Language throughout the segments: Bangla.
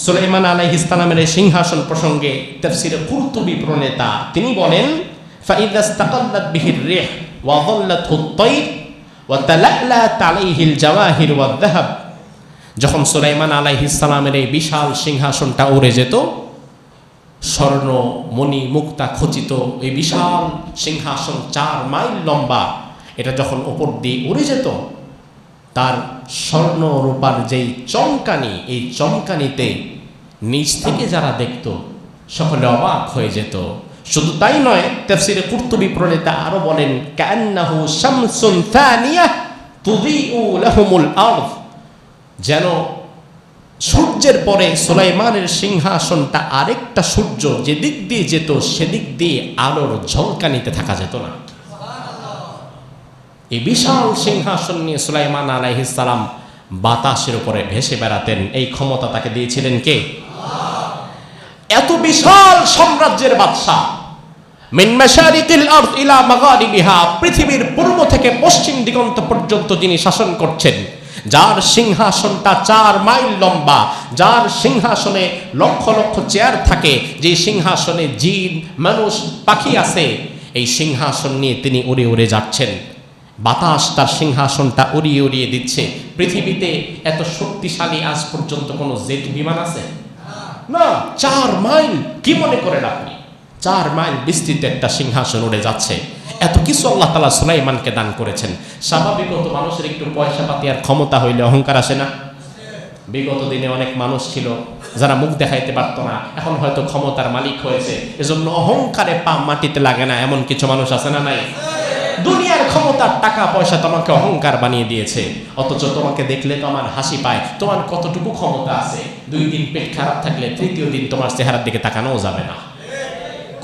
সুলাইমান আলাইহিস সালামের এই সিংহাসন প্রসঙ্গে তাফসীরে কুরতুবী প্রণেতা তিনি বলেন, ফাইযা ইসতাকাল্লাত বিহির রিহ ওয়া যাল্লাতহু আত-তায়র ওয়া তালালাত আলাইহিল জাওয়াহির ওয়াদ যাহাব, যখন সুলাইমান আলাইহিস সালামের এই বিশাল সিংহাসনটা উড়ে যেত, স্বর্ণ মণি মুক্তা খচিত এই বিশাল সিংহাসন 4 মাইল লম্বা, এটা যখন উপর দিয়ে উড়ে যেত, তার স্বর্ণ রূপার যেই চমকানি, এই চমকানিতে নিচ থেকে যারা দেখত সকলে অবাক হয়ে যেত। শুধু তাই নয়, তাফসীরে কুরতুবী প্রণেতা আরো বলেন, কান্নাহু শামসুন থানিয়া তুযিউ লাহুমুল আরদ, যেন সূর্যের পরে সুলাইমানের সিংহাসনটা আরেকটা সূর্য যেদিক দিয়ে যেত সেদিক দিয়ে আলোর ঝলকানিতে থাকা যেত না। এই বিশাল সিংহাসন নিয়ে সুলাইমান আলাইহিস সালাম বাতাসের উপরে ভেসে বেড়াতেন। এই ক্ষমতা তাকে দিয়েছিলেন কে? এত বিশাল সাম্রাজ্যের বাদশা, মিন মাশারিকিল আরদ ইলা মাগারিবিহা, পৃথিবীর পূর্ব থেকে পশ্চিম দিগন্ত পর্যন্ত যিনি শাসন করছেন, যার সিংহাসনটা 4 মাইল লম্বা, যার সিংহাসনে লক্ষ লক্ষ চেয়ার থাকে, যে সিংহাসনে জিন মানুষ পাখি আছে, এই সিংহাসন নিয়ে তিনি উড়ে উড়ে যাচ্ছেন। বাতাস তার সিংহাসনটা উড়িয়ে উড়িয়ে দিচ্ছে। পৃথিবীতে এত শক্তিশালী আজ পর্যন্ত কোনো জেট বিমান আছে না। 4 মাইল, কি মনে করেন আপনি? 4 মাইল বিস্তৃত একটা সিংহাসন উড়ে যাচ্ছে। এত কিছু আল্লাহ তাআলা সুলাইমানকে দান করেছেন। স্বাভাবিকত মানুষের একটু পয়সা পাতি আর ক্ষমতা হইলে অহংকার আসে না? বিগত দিনে অনেক মানুষ ছিল যারা মুখ দেখাইতে পারতো না, এখন হয়তো ক্ষমতার মালিক হয়েছে, এজন্য অহংকারে পা মাটিতে লাগে না, এমন কিছু মানুষ আছে না নাই? দুনিয়ার ক্ষমতার টাকা পয়সা তোমাকে অহংকার বানিয়ে দিয়েছে, অথচ তোমাকে দেখলে তো আমার হাসি পায়। তোমার কতটুকু ক্ষমতা আছে? 2 দিন পেট খারাপ থাকলে 3য় দিন তোমার চেহারার দিকে তাকানোও যাবে না।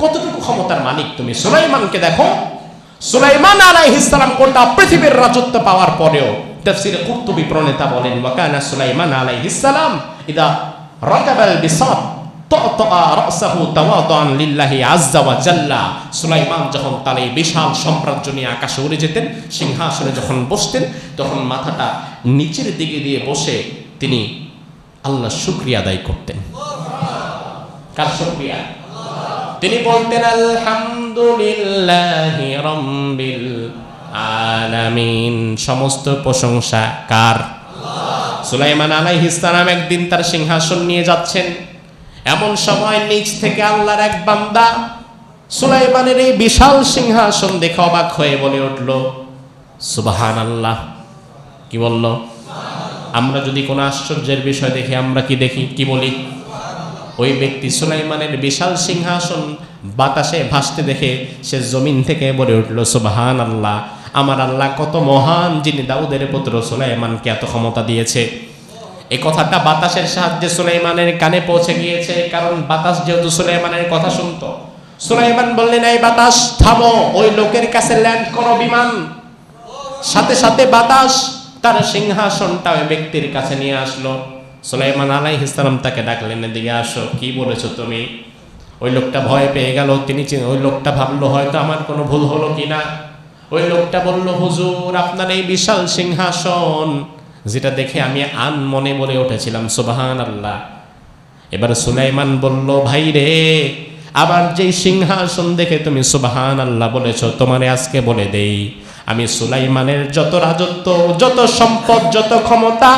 কতটুকু ক্ষমতার মালিক তুমি? সুলাইমানকে দেখো, সুলাইমান আলাইহিস সালাম গোটা পৃথিবীর রাজত্ব পাওয়ার পরেও তাফসীরে কুরতুবী প্রণেতা বলেন, ওয়া কানা সুলাইমান আলাইহিস সালাম ইদা রাকাবাল বিসাত তাতা রাসাহু তাওয়াদান লিল্লাহি আযজা ওয়া জাল্লা। সুলাইমান যখন তার এই বিশাল সাম্রাজ্য নিয়ে আকাশে উড়ে যেতেন, সিংহাসনে যখন বসতেন, তখন মাথাটা নিচের দিকে দিয়ে বসে তিনি আল্লাহর শুকরিয়া আদায় করতেন। কার শুকরিয়া? তিনি বলতেন, আলহামদুলিল্লাহি রাব্বিল আলামিন, সমস্ত প্রশংসা কার? সুলাইমান আলাইহিস সালাম একদিন তার সিংহাসন নিয়ে যাচ্ছেন, এমন সময় নিচ থেকে আল্লাহর এক বান্দা সুলাইমানের এই বিশাল সিংহাসন দেখে অবাক হয়ে বলে উঠল, সুবহানাল্লাহ। কি বলল? আমরা যদি কোনো আশ্চর্যের বিষয় দেখি, আমরা কি দেখি? কি বলি? ওই ব্যক্তি সুলাইমানের বিশাল সিংহাসন বাতাসে ভাসতে দেখে সে জমিন থেকে বলে উঠল, সুবহানাল্লাহ, আমার আল্লাহ কত মহান, যিনি দাউদের পুত্র সুলাইমানকে এত ক্ষমতা দিয়েছে। এই কথাটা বাতাসের সাহায্যে সুলাইমানের কানে পৌঁছে গিয়েছে, কারণ বাতাস যেহেতু সুলাইমানের কথা শুনতো। সুলাইমান বললেন, এই বাতাস থামো, ওই লোকের কাছে ল্যান্ড করো বিমান। সাথে সাথে বাতাস তার সিংহাসনটা ওই ব্যক্তির কাছে নিয়ে আসলো। সুলাইমান আলাইহিস সালাম তাকে ডাকলেন, এদিকে আসো, কি বলেছো তুমি? ওই লোকটা ভয় পেয়ে গেল। ওই লোকটা ভাবলো হয়তো আমার কোনো ভুল হলো কিনা। ওই লোকটা বলল, হুজুর, আপনার এই বিশাল সিংহাসন, যেটা দেখে আমি মনে বলে উঠেছিলাম সুবহানাল্লাহ। এবার সুলাইমান বলল, ভাই রে, আবার যেই সিংহাসন দেখে তুমি সুবহানাল্লাহ বলেছো, তোমারে আজকে বলে দেই, আমি সুলাইমানের যত রাজত্ব, যত সম্পদ, যত ক্ষমতা,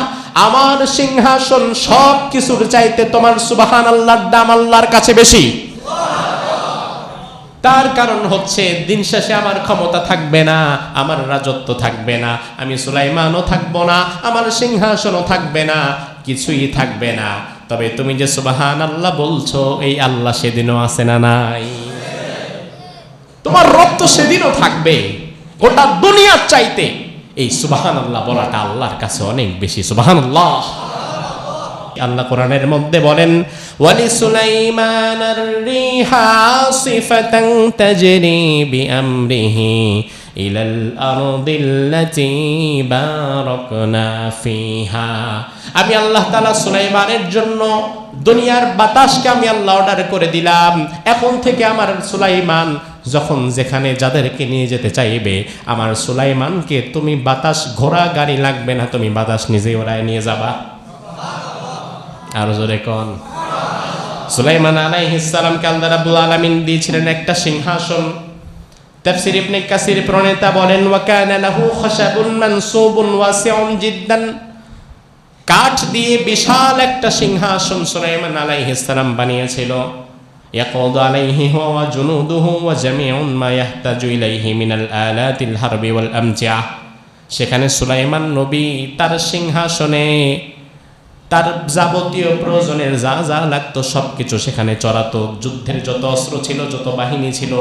আমার সিংহাসন সব কিছুর চাইতে তোমার সুবহানাল্লাহর দাম আল্লাহর কাছে বেশি। তার কারণ হচ্ছে, দিন শেষে আমার ক্ষমতা থাকবে না, আমার রাজত্ব থাকবে না, আমি সুলাইমানও থাকবো না, আমার সিংহাসনও থাকবে না, কিছুই থাকবে না। তবে তুমি যে সুবহানাল্লাহ বলছো, এই আল্লাহ সেদিনও আছে না নাই? তোমার রব তো সেদিনও থাকবে। গোটা দুনিয়ার চাইতে এই সুবহানাল্লাহ বলাটা আল্লাহর কাছে অনেক বেশি। সুবহানাল্লাহ। আল্লাহ কোরআনের মধ্যে বলেন, ওয়ালি সুলাইমানার রিহা সিফাতান তাজরি বিআমরিহি ইলাল আরদিল্লাতি বারাকনা ফিহা। আমি আল্লাহ তাআলা সুলাইমানের জন্য দুনিয়ার বাতাসকে আমি আল্লাহ অর্ডার করে দিলাম। এখন থেকে আমার সুলাইমান যখন যেখানে যাদেরকে নিয়ে যেতে চাইবে, আমার সুলাইমানকে তুমি বাতাস, ঘোড়া গাড়ি লাগবে না, তুমি বাতাস নিজে ওড়ায় নিয়ে যাবা। আর জোরে কোন। সুলাইমান আলাইহিস সালামকে আল্লাহ রাব্বুল আলামিন দিয়েছিলেন একটা সিংহাসন। তাফসীর ইবনে কাসির প্রণেতা বলেন, ওয়া কানা লাহু খাশাবুন মানসুবুন ওয়াসিউন জিদ্দান, কাঠ দিয়ে বিশাল একটা সিংহাসন সুলাইমান আলাইহিস সালাম বানিয়েছিল। ইয়াকুদু আলাইহি হুয়া ওয়া জুনুদুহু ওয়া জামিউন মা ইয়াহতাজু ইলাইহি মিনাল আলাতিল হারবি ওয়াল আমতিআ। সেখানে সুলাইমান নবী তার সিংহাসনে তার যাবতীয় প্রয়োজনের যা যা লাগতো সবকিছু সেখানে চড়াতো। যুদ্ধের যত অস্ত্র ছিল, যত বাহিনী ছিল,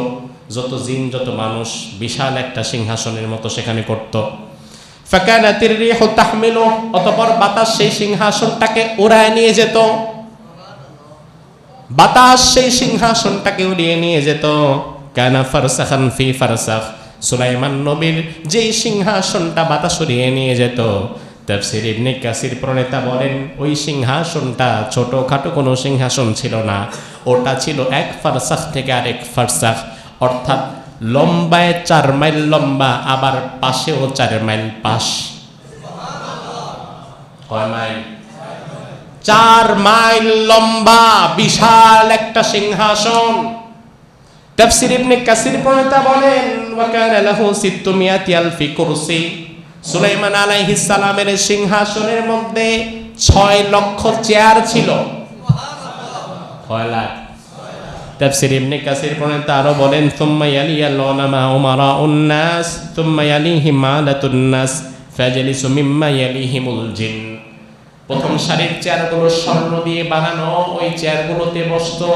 যত জিন, যত মানুষ, বিশাল একটা সিংহাসনের মতো সেখানে করত। ফাকানাতির রিহু তাহমিলু, অতঃপর বাতাস সেই সিংহাসনটাকে উড়ায় নিয়ে যেত। বাতাস সেই সিংহাসনটাকে উড়িয়ে নিয়ে যেত। কানা ফারসাখান ফি ফারসাখ, সুলাইমান নবীর যেই সিংহাসনটা বাতাস উড়িয়ে নিয়ে যেত, তাফসীর ইবনে কাসির প্রণেতা বলেন ওই সিংহাসনটা ছোটখাটো কোনো সিংহাসন ছিল না, ওটা ছিল এক ফারসাখ থেকে আরেক ফারসাখ, অর্থাৎ লম্বায় 4 মাইল লম্বা, আবার পাশেও 4 মাইল পাশ। কয় মাইল? 4 মাইল লম্বা বিশাল একটা সিংহাসন। তাফসীর ইবনে কাসির প্রণেতা বলেন, ওয়া কানা লাহু 600 আলফি কুরসি, সুলাইমান আলাইহিস সালামের সিংহাসনের মধ্যে 6 লক্ষ চেয়ার ছিল। কয় লাখ? তাফসীর ইবনে কাসির প্রণেতা আরো বলেন, সুম্মা ইয়ালিয়াল উলামা উমারাউন নাস সুম্মা ইয়ালিহিম মালাতুন নাস ফাজলিসু মিম্মা ইয়ালিহিমুল জিন। প্রথম সারির চেয়ারগুলো স্বর্ণ দিয়ে বানানো, ওই চেয়ারগুলোতে বসতো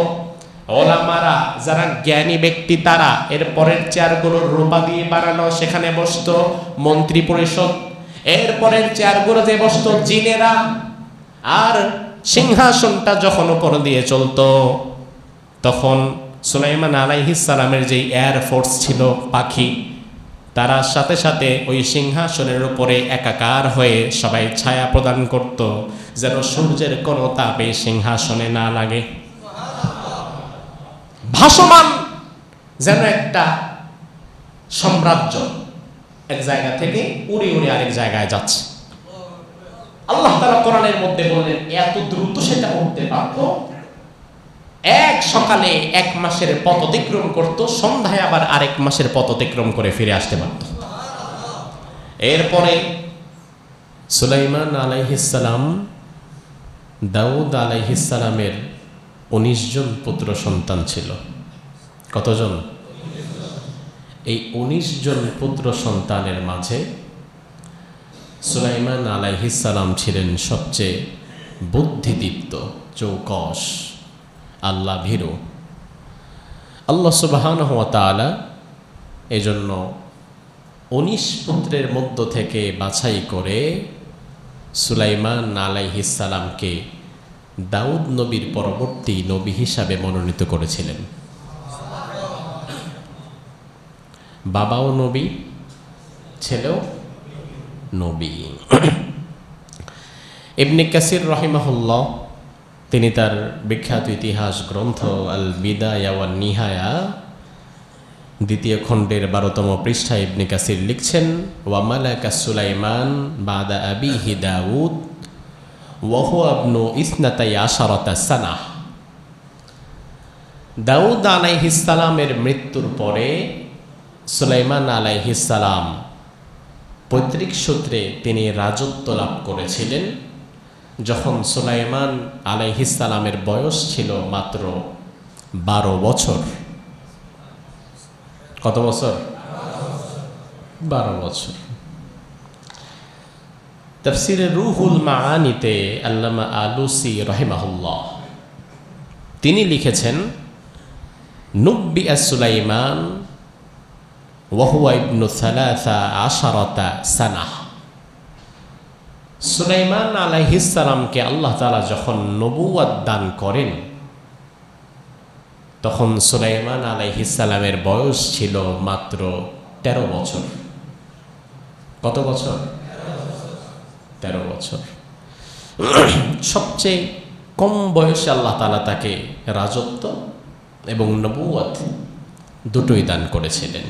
ওলামারা, যারা জ্ঞানী ব্যক্তি তারা। এর পরের চেয়ারগুলো রূপা দিয়ে বানানো, সেখানে বসতো মন্ত্রী পরিষদ। এর পরের চেয়ারগুলোতে বসতো জিনেরা। আর সিংহাসনটা যখন উপর দিয়ে চলতো, তখন সুলাইমান আলাইহিস সালামের যেই এয়ার ফোর্স ছিল, পাখি, তারা সাথে সাথে ওই সিংহাসনের উপরে একাকার হয়ে সবাই ছায়া প্রদান করত, যেন সূর্যের কোনো তাপে সিংহাসনে না লাগে। ভাসমান যেন একটা সাম্রাজ্য এক জায়গা থেকে উড়ে উড়ে আরেক জায়গায় যাচ্ছে। আল্লাহ তাআলা কোরআনের মধ্যে বললেন, এত দ্রুত সেটা উঠতে পারত, এক সকালে 1 মাসের পথ অতিক্রম করত, সন্ধ্যায় আবার আরেক মাসের পথ অতিক্রম করে ফিরে আসতে পারত। এরপরে সুলাইমান আলাইহিস সালাম, দাউদ আলাইহিস সালামের 19 জন পুত্র সন্তান ছিল। কতজন? এই 19 জন পুত্র সন্তানের মাঝে সুলাইমান আলাইহিস সালাম ছিলেন সবচেয়ে বুদ্ধিদীপ্ত, চৌকস, আল্লাহ ভীরু। আল্লাহ সুবহানাহু ওয়া তাআলা এজন্য 19 পুত্রের মধ্য থেকে বাছাই করে সুলাইমান আলাইহিস সালামকে দাউদ নবীর পরবর্তী নবী হিসাবে মনোনীত করেছিলেন। বাবাও নবী, ছেলেও নবী। ইবনে কাসির রাহিমাহুল্লাহ তিনি তার বিখ্যাত ইতিহাস গ্রন্থ আল বিদায়া ওয়ান নিহায়া 2য় খণ্ডের 12তম পৃষ্ঠায় ইবনে কাসির লিখছেন, ওয়া মালাকা সুলাইমান বাদা আবিহি দাউদ ওয়া হুয়া ইবনু 12 সানাহ। দাউদ আলাইহিস সালামের মৃত্যুর পরে সুলাইমান আলাইহিস সালাম পৈতৃক সূত্রে তিনি রাজত্ব লাভ করেছিলেন, যখন সুলাইমান আলাইহিস সালামের বয়স ছিল মাত্র 12 বছর। কত বছর? 12 বছর। তাফসীরে রুহুল মাআনিতে আল্লামা আলুসি রাহিমাহুল্লাহ তিনি লিখেছেন, নুব্বিআ সুলাইমান ওয়া হুয়া ইবনু 13 সানাহ। সুলাইমান আলাইহিস সালামকে আল্লাহ তাআলা যখন নবুয়ত দান করেন, তখন সুলাইমান আলাইহিস সালামের বয়স ছিল মাত্র 13 বছর। কত বছর? 13 বছর। সবচেয়ে কম বয়সে আল্লাহ তাআলা তাকে রাজত্ব এবং নবুয়ত দুটোই দান করেছিলেন।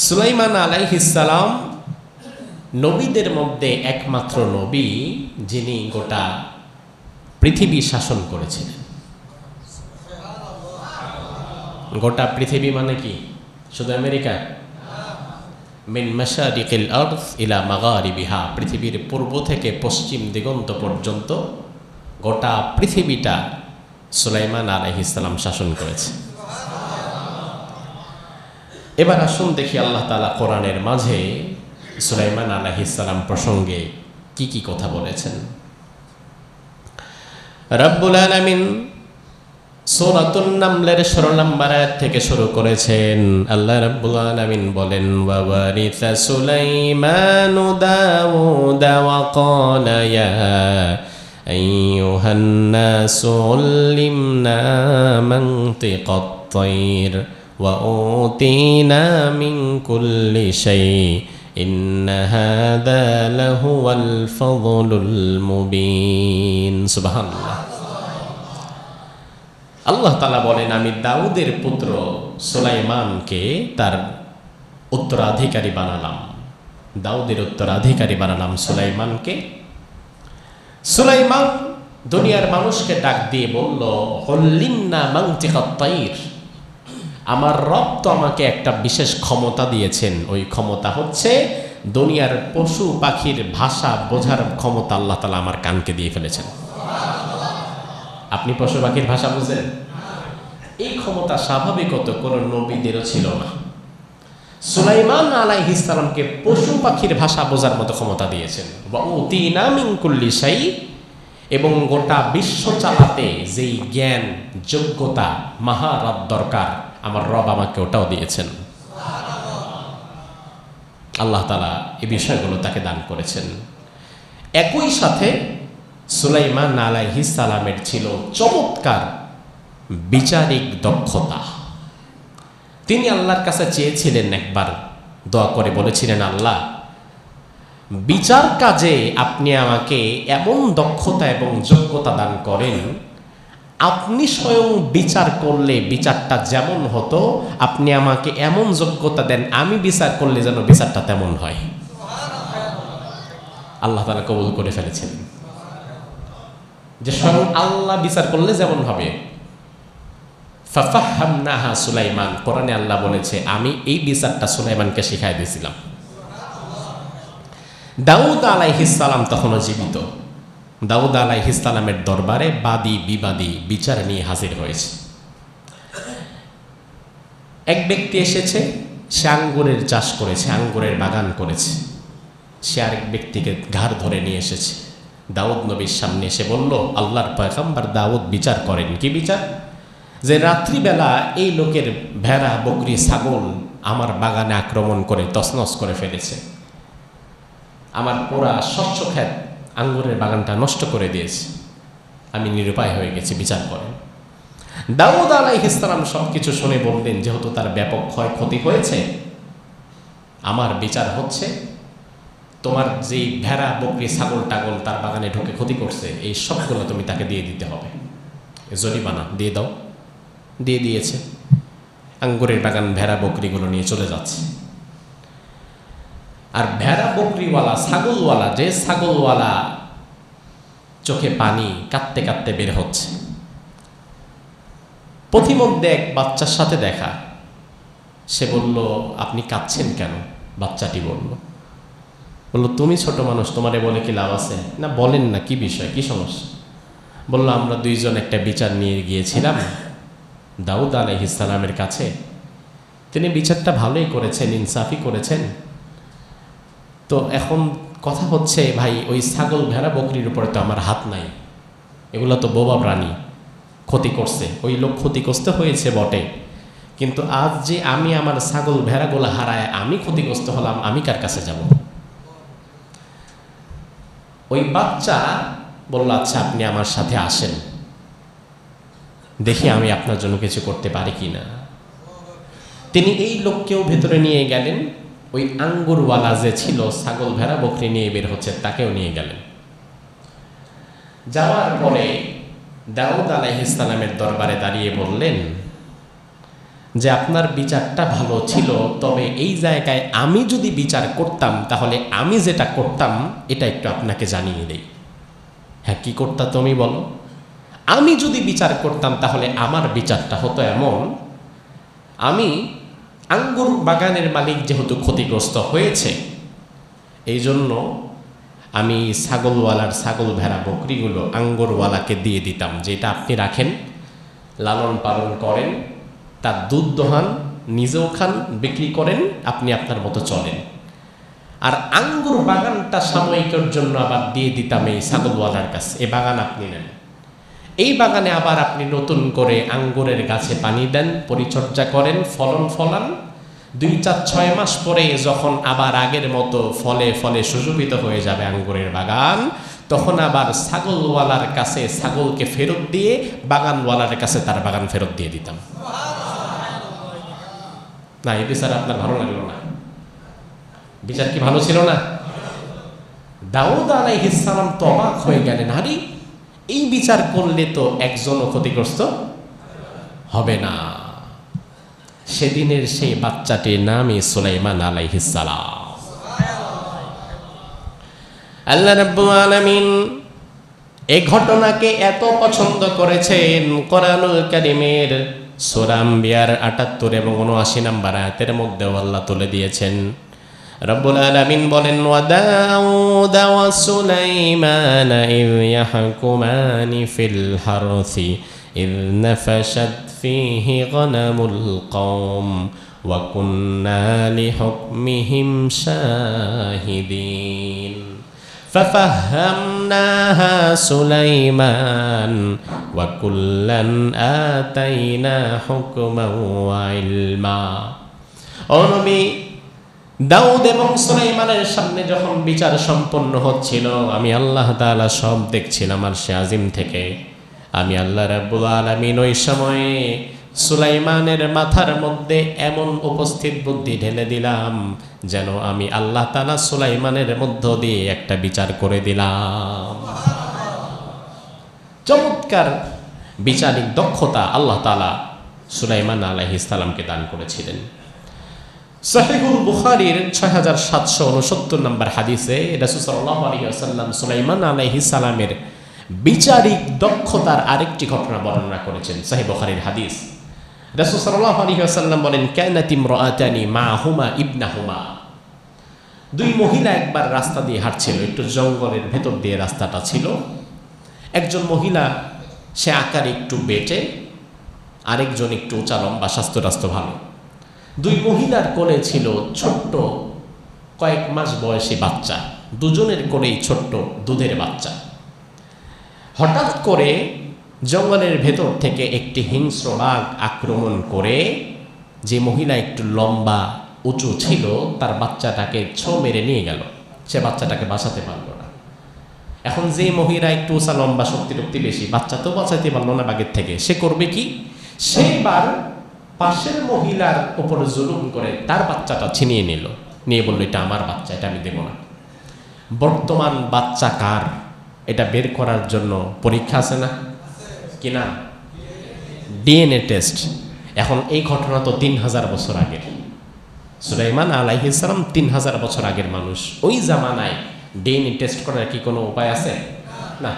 সুলাইমান আলাইহিস সালাম নবীদের মধ্যে একমাত্র নবী যিনি গোটা পৃথিবী শাসন করেছিলেন। গোটা পৃথিবী মানে কি? শুধু আমেরিকা? মিন মাশারিকিল আরদ ইলা মাগারিবিহা, পৃথিবীর পূর্ব থেকে পশ্চিম দিগন্ত পর্যন্ত গোটা পৃথিবীটা সুলাইমান আলাইহিস সালাম শাসন করেছে। এবার আসুন দেখি আল্লাহ তাআলা কোরআনের মাঝে সুলাইমান আলাইহিস সালাম প্রসঙ্গে কি কি কথা বলেছেন। রব্বুল আলামিন সূরাতুন নামলের 16 নম্বর আয়াত থেকে শুরু করেছেন। আল্লাহ রাব্বুল আলামিন বলেন, ওয়া ওয়ারিসা সুলাইমানু দাউদা ওয়া ক্বালা ইয়া আইয়ুহান নাসু উল্লিমনা মানতিকাত তায়র ওয়া উতিনা মিন কুল্লি শাই ইন্না হাযা লাহুয়াল ফাদলুল মুবিন। সুবহানাল্লাহ। আল্লাহ তাআলা বলেন, আমি দাউদের পুত্র সুলাইমানকে তার উত্তরাধিকারী বানালাম। দাউদের উত্তরাধিকারী বানালাম সুলাইমানকে। সুলাইমান দুনিয়ার মানুষকে ডাক দিয়ে বলল, হুল্লিমনা মানতিকাত তায়র, আমার রব তো আমাকে একটা বিশেষ ক্ষমতা দিয়েছেন। ওই ক্ষমতা হচ্ছে দুনিয়ার পশু পাখির ভাষা বোঝার ক্ষমতা আল্লাহ তাআলা আমার কানকে দিয়ে ফেলেছেন। আপনি পশু পাখির ভাষা বুঝেন? এই ক্ষমতা স্বাভাবিকত কোন নবীদেরও ছিল না। সুলাইমান আলাইহিস সালামকে পশু পাখির ভাষা বোঝার মতো ক্ষমতা দিয়েছেন। ওয়া উতিনা মিন কুল্লি শাই, এবং গোটা বিশ্ব চালাতে যেই জ্ঞান যোগ্যতা মাহারাত দরকার আমার রব আমাকে ওটাও দিয়েছেন। আল্লাহ তাআলা এই বিষয়গুলো তাকে দান করেছেন। একই সাথে সুলাইমান আলাইহিস সালামের ছিল চমৎকার বিচারিক দক্ষতা। তিনি আল্লাহর কাছে চেয়েছিলেন, একবার দোয়া করে বলেছিলেন, আল্লাহ, বিচার কাজে আপনি আমাকে এমন দক্ষতা এবং যোগ্যতা দান করেন, আপনি স্বয়ং বিচার করলে বিচারটা যেমন হতো, আপনি আমাকে এমন যোগ্যতা দেন আমি বিচার করলে যেন বিচারটা তেমন হয়। আল্লাহ তাআলা কবুল করে ফেলেছেন যে স্বয়ং আল্লাহ বিচার করলে যেমন হবে। ফাফাহামনাহা সুলাইমান, কোরআনে আল্লাহ বলেছে আমি এই বিচারটা সুলাইমানকে শিখাই দিয়েছিলাম। দাউদ আলাইহিস সালাম তখনও জীবিত। দাউদ আলাইহিস সালামের দরবারে বাদী বিবাদী বিচার নিয়ে হাজির হয়েছে। এক ব্যক্তি এসেছে, সে আঙ্গুরের চাষ করেছে, আঙ্গুরের বাগান করেছে। সে আরেক ব্যক্তিকে ঘাড় ধরে নিয়ে এসেছে দাউদ নবীর সামনে। এসে বলল, আল্লাহর পয়গম্বর দাউদ বিচার করেন। কি বিচার? যে রাত্রিবেলা এই লোকের ভেড়া বকরি ছাগল আমার বাগানে আক্রমণ করে তছনছ করে ফেলেছে, আমার পুরা শস্য ক্ষেত আঙ্গুরের বাগানটা নষ্ট করে দিয়েছে, আমি নিরুপায় হয়ে গেছি, বিচার করেন। দাউদ আলাইহিস সালাম সব কিছু শুনে বললেন, যেহেতু তার ব্যাপক ক্ষয়ক্ষতি হয়েছে, আমার বিচার হচ্ছে তোমার যেই ভেড়া বকরি ছাগল টাগল তার বাগানে ঢুকে ক্ষতি করছে, এই সবগুলো তুমি তাকে দিয়ে দিতে হবে, জরিমানা দিয়ে দাও। দিয়ে দিয়েছে। আঙ্গুরের বাগান ভেড়া বকরিগুলো নিয়ে চলে যাচ্ছে। আর ভেড়া বকরিওয়ালা ছাগলওয়ালা, যে ছাগলওয়ালা চোখে পানি কাঁদতে কাঁদতে বের হচ্ছে। পথিমধ্যে এক বাচ্চার সাথে দেখা। সে বলল, আপনি কাঁদছেন কেন? বাচ্চাটি বলল, তুমি ছোট মানুষ, তোমারে বলে কি লাভ আছে? না, বলেন না, কি বিষয়, কি সমস্যা? বলল, আমরা দুইজন একটা বিচার নিয়ে গিয়েছিলাম দাউদ আলাইহিস সালামের কাছে। তিনি বিচারটা ভালোই করেছেন, ইনসাফি করেছেন। তো এখন কথা হচ্ছে, ভাই, ওই ছাগল ভেড়া বকরির উপরে তো আমার হাত নাই, এগুলো তো বোবা প্রাণী, ক্ষতি করছে, ওই লোক ক্ষতিগ্রস্ত হয়েছে বটে, কিন্তু আজ যে আমি আমার ছাগল ভেড়াগুলো হারায় আমি ক্ষতিগ্রস্ত হলাম, আমি কার কাছে যাব? ওই বাচ্চা বলল, আচ্ছা আপনি আমার সাথে আসেন, দেখি আমি আপনার জন্য কিছু করতে পারি কি না। তিনি এই লোককেও ভেতরে নিয়ে গেলেন। ওই আঙ্গুরওয়ালা যে ছিল ছাগল ভেড়া বকরি নিয়ে বের হচ্ছে, তাকেও নিয়ে গেলেন। যাওয়ার পরে দাউদ আলাইহিস সালামের দরবারে দাঁড়িয়ে বললেন, যে আপনার বিচারটা ভালো ছিল, তবে এই জায়গায় আমি যদি বিচার করতাম তাহলে আমি যেটা করতাম এটা একটু আপনাকে জানিয়ে দেই। হ্যাঁ, কি করতা তুমি বলো? আমি যদি বিচার করতাম তাহলে আমার বিচারটা হতো এমন, আমি আঙ্গুর বাগানের মালিক যেহেতু ক্ষতিগ্রস্ত হয়েছে, এই জন্য আমি ছাগলওয়ালার ছাগল ভেড়া বকরিগুলো আঙ্গুরওয়ালাকে দিয়ে দিতাম, যেটা আপনি রাখেন, লালন পালন করেন, তার দুধ দোহান, নিজেও খান, বিক্রি করেন, আপনি আপনার মতো চলেন। আর আঙ্গুর বাগানটা সাময়িকের জন্য আবার দিয়ে দিতাম এই ছাগলওয়ালার কাছে, এই বাগান আপনি নেন। এই বাগানে আবার আপনি নতুন করে আঙ্গুরের গাছে পানি দেন, পরিচর্যা করেন, ফলন ফলান। 2-4-6 মাস পরে যখন আবার আগের মতো ফলে ফলে সুশোভিত হয়ে যাবে আঙ্গুরের বাগান, তখন আবার ছাগলওয়ালার কাছে ছাগলকে ফেরত দিয়ে বাগানওয়ালার কাছে তার বাগান ফেরত দিয়ে দিতাম। না, এই বিচার আপনার ভালো লাগলো না? বিচার কি ভালো ছিল না? দাউদ আলাইহিস সালাম তো অবাক হয়ে গেলেন, আরে এই বিচার করলে তো একজনও ক্ষতিগ্রস্ত হবে না। সেদিনের সেই বাচ্চাটির নামই সুলাইমান আলাইহিস সালাম। আল্লাহ রাব্বুল আলামিন এই ঘটনাকে এত পছন্দ করেছেন, কোরআনুল কারীমের সূরা আম্বিয়ার ৭৮ এবং ৭৯ নম্বর আয়াতের মধ্যেও আল্লাহ তুলে দিয়েছেন। রব্বুল আলামিন বলেন, ওয়া দাউদ ওয়া সুলাইমান ইয ইয়াহকুমানি ফিল হারসি ইয নাফাশাত ফীহি গনামুল কওম ওয়া কুন্না লিহুকমিহিম শাহিদিন ফাফাহহামনাহা সুলাইমান ওয়া কুল্লান আতাইনা হুকমান ওয়া ইলমা। ও নবী, দাউদ এবং সুলাইমানের সামনে যখন বিচার সম্পন্ন হচ্ছিল, আমি আল্লাহ তাআলা সব দেখছিলাম আরশে আজিম থেকে। আমি আল্লাহ রাব্বুল আলামিন ওই সময়ে সুলাইমানের মাথার মধ্যে এমন উপস্থিত বুদ্ধি ঢেলে দিলাম, যেন আমি আল্লাহ তাআলা সুলাইমানের মধ্য দিয়ে একটা বিচার করে দিলাম। চমৎকার বিচারিক দক্ষতা আল্লাহ তাআলা সুলাইমান আলাইহিস সালামকে দান করেছিলেন। সহিহুল বুখারীর ৬৭৬৯ নম্বর হাদিসে রাসূল সাল্লাল্লাহু আলাইহি ওয়াসাল্লাম সুলাইমান আলাইহিস সালামের বিচারিক দক্ষতার আরেকটি ঘটনা বর্ণনা করেছেন। সহিহ বুখারীর হাদিস, রাসূল সাল্লাল্লাহু আলাইহি ওয়াসাল্লাম বলেন, কানাত ইমরাআতানি মাহুমা ইবনাহুমা। দুই মহিলা একবার রাস্তা দিয়ে হাঁটছিল, একটু জঙ্গলের ভেতর দিয়ে রাস্তাটা ছিল। একজন মহিলা, সে আকারে একটু বেটে, আরেকজন একটু উঁচা লম্বা, স্বাস্থ্য ভালো। দুই মহিলার কোলে ছিল ছোট্ট কয়েক মাস বয়সী বাচ্চা, দুজনের কোলেই ছোট্ট দুধের বাচ্চা। হঠাৎ করে জঙ্গলের ভেতর থেকে একটি হিংস্র বাঘ আক্রমণ করে, যে মহিলা একটু লম্বা উঁচু ছিল তার বাচ্চাটাকে ছোঁ মেরে নিয়ে গেল। সে বাচ্চাটাকে বাঁচাতে পারল না। এখন যে মহিলা একটু উঁচা লম্বা, শক্তি বেশি, বাচ্চা তো বাঁচাইতে পারলো না বাঘের থেকে, সে করবে কি? সেইবার পাশের মহিলার উপর জুলুম করে তার বাচ্চাটা ছিনিয়ে নিল, নিয়ে বলল, এটা আমার বাচ্চা, এটা আমি দেব না। বর্তমান বাচ্চা কার এটা বের করার জন্য পরীক্ষা আছে না কিনা? DNA test. এখন এই ঘটনা তো ৩০০০ বছর আগের। সুলাইমান আলাইহিস সালাম ৩০০০ বছর আগের মানুষ। ওই জামানায় ডিএনএ টেস্ট করার কি কোনো উপায় আছে? না।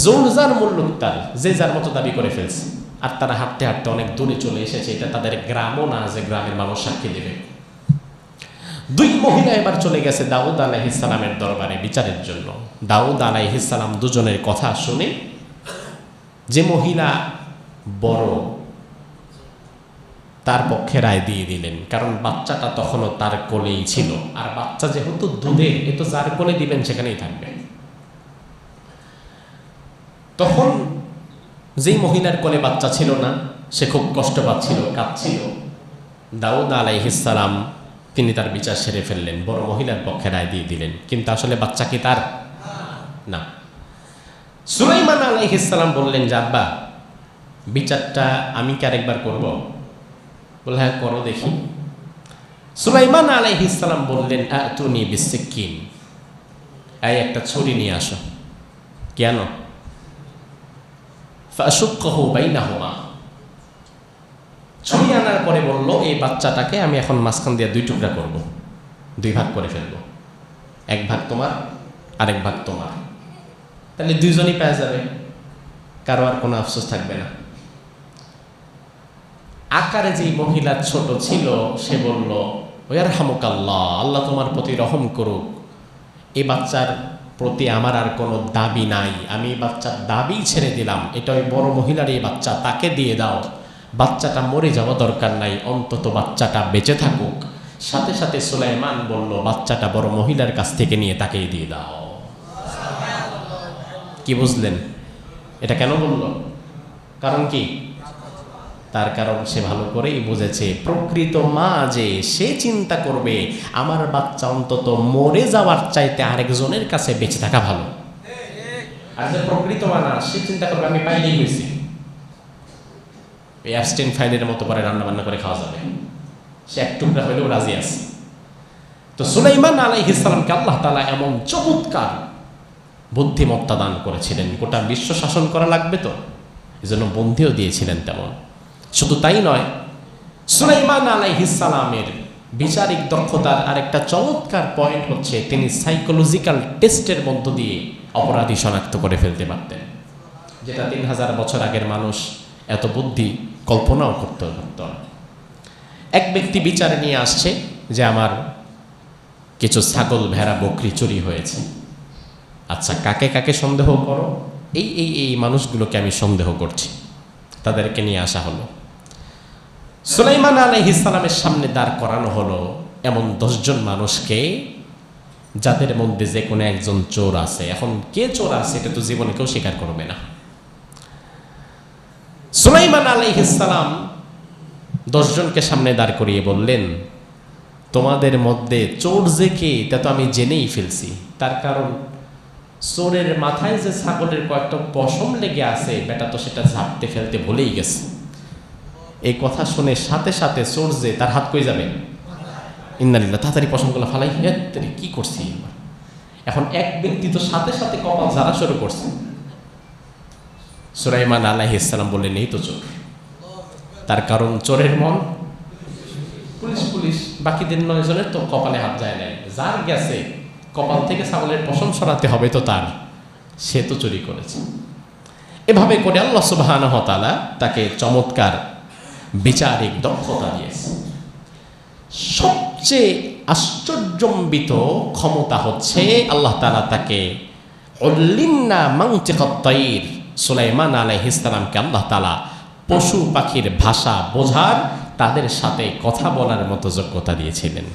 জোর যার মুল্লুক তার, যে যার মতো দাবি করে ফেলছে। আর তারা হাঁটতে হাঁটতে অনেক দূরে চলে এসেছে, এটা তাদের গ্রামও না যে গ্রামের মানুষ সাক্ষী দেবে। দুই মহিলা এবার চলে গেছে দাউদ আলাইহিস সালামের দরবারে বিচারের জন্য। দাউদ আলাইহিস সালাম দুজনের কথা শুনে যে মহিলা বড়, তার পক্ষে রায় দিয়ে দিলেন, কারণ বাচ্চাটা তখনও তার কোলেই ছিল। আর বাচ্চা যেহেতু দুধের, এ তো যার কোলে দিবেন সেখানেই থাকবে। তখন যেই মহিলার কোলে বাচ্চা ছিল না, সে খুব কষ্ট পাচ্ছিল, কাঁদছিল। দাউদ আলাইহিস সালাম তিনি তার বিচার সেরে ফেললেন, বড় মহিলার পক্ষে রায় দিয়ে দিলেন। কিন্তু আসলে বাচ্চা কি তার? না। সুলাইমান আলাইহিস সালাম বললেন, যে আব্বা, বিচারটা আমি কি আরেকবার করব? বলে, হ্যাঁ করো দেখি। সুলাইমান আলাইহিস সালাম বললেন, আতুনি বিসসিকিন, এই একটা ছুরি নিয়ে আসো। কেন? ফাশুক্কাহু বাইনাহুমা, ছুরি আনার পরে বলল, এই বাচ্চাটাকে আমি এখন মাঝখান দিয়ে 2 টুকরা করব, 2 ভাগ করে ফেলবো, 1 ভাগ তোমার, আরেক ভাগ তোমার, তাহলে 2 জনই পেয়ে যাবে, কারো আর কোনো আফসোস থাকবে না। আকারে যে মহিলা ছোট ছিল সে বলল, ইয়ারহামুকাল্লাহ, আল্লাহ তোমার প্রতি রহম করুক, এই বাচ্চার প্রতি আমার আর কোনো দাবি নাই, আমি এই বাচ্চার দাবি ছেড়ে দিলাম, এটা ওই বড় মহিলার এই বাচ্চা, তাকে দিয়ে দাও, বাচ্চাটা মরে যাওয়া দরকার নাই, অন্তত বাচ্চাটা বেঁচে থাকুক। সাথে সাথে সুলাইমান বলল, বাচ্চাটা বড় মহিলার কাছ থেকে নিয়ে তাকেই দিয়ে দাও। কি বুঝলেন এটা কেন বলল? কারণ কি? তার কারণ সে ভালো করেই বুঝেছে, প্রকৃত মা যে সে চিন্তা করবে আমার বাচ্চা অন্তত মরে যাওয়ার চাইতে আরেকজনের কাছে বেঁচে থাকা ভালো। আর যে প্রকৃত মা না, সে চিন্তা করবে আমি পাইলেই হয়েছি, এই অ্যাবস্টেন ফাইলের মতো করে রান্না বান্না করে খাওয়া যাবে, সে 1 টুকরা হইলেও রাজি আছে। তো সুলাইমান আলাইহিস সালামকে আল্লাহ তাআলা এমন চমৎকার বুদ্ধিমত্তা দান করেছিলেন, গোটা বিশ্ব শাসন করা লাগবে তো, এজন্য বন্ধিও দিয়েছিলেন তেমন। শুধু তাই নয়, সুলাইমান আলাইহিস সালামের বিচারিক দক্ষতার আরেকটা চমৎকার পয়েন্ট হচ্ছে তিনি সাইকোলজিক্যাল টেস্টের মধ্য দিয়ে অপরাধী শনাক্ত করে ফেলতে পারতেন, যেটা 3000 বছর আগের মানুষ এত বুদ্ধি কল্পনাও করতে পারত না। এক ব্যক্তি বিচারে নিয়ে আসছে যে আমার কিছু ছাগল, ভেড়া, বকরি চুরি হয়েছে, আচ্ছা কাকে কাকে সন্দেহ করো? এই মানুষগুলোকে আমি সন্দেহ করছি। তাদেরকে নিয়ে আসা হলো, সুলাইমান আলাইহিস সালামের সামনে দাঁড় করানো হলো এমন 10 জন মানুষকে, যাদের মধ্যে যে কোনো একজন চোর আছে। এখন কে চোর আছে এটা তো জীবনে কেউ স্বীকার করবে না। সুলাইমান আলাইহিস সালাম 10 জনকে সামনে দাঁড় করিয়ে বললেন, তোমাদের মধ্যে চোর যে কে তা তো আমি জেনেই ফেলছি, তার কারণ চোরের মাথায় যে ছাগলের কয়েকটা পশম লেগে আছে, বেটা তো সেটা ঝাপতে ফেলতে ভুলেই গেছে। এই কথা শুনে সাথে সাথে চোর যে, তার হাত কই যাবে? ইন্নালিল্লাহ, তাড়াতাড়ি পশমগুলো ফালাই, কি করছি এখন? এক ব্যক্তি তো সাথে সাথে কপাল ঝাড়া শুরু করছে। সুলাইমান আলাইহিস সালাম বললেন, এই তো চোর। তার কারণ চোরের মন পুলিশ পুলিশ, বাকিদের 9 জনের তো কপালে হাত যায় নাই, যার গেছে কপাল থেকে ছাগলের পশম সরাতে হবে তো তার, সে তো চুরি করেছে। এভাবে করে আল্লাহ সুবহানাহু ওয়া তাআলা তাকে চমৎকার বিচারিক দক্ষতা দিয়েছে। সবচেয়ে আশ্চর্যজনক ক্ষমতা হচ্ছে আল্লাহ তাআলা তাকে উল্লিমনা মানতিকাত তায়র, সুলাইমান আলাইহিস সালামকে আল্লাহ তাআলা পশু পাখির ভাষা বোঝার, তাদের সাথে কথা বলার মতো যোগ্যতা দিয়েছিলেন।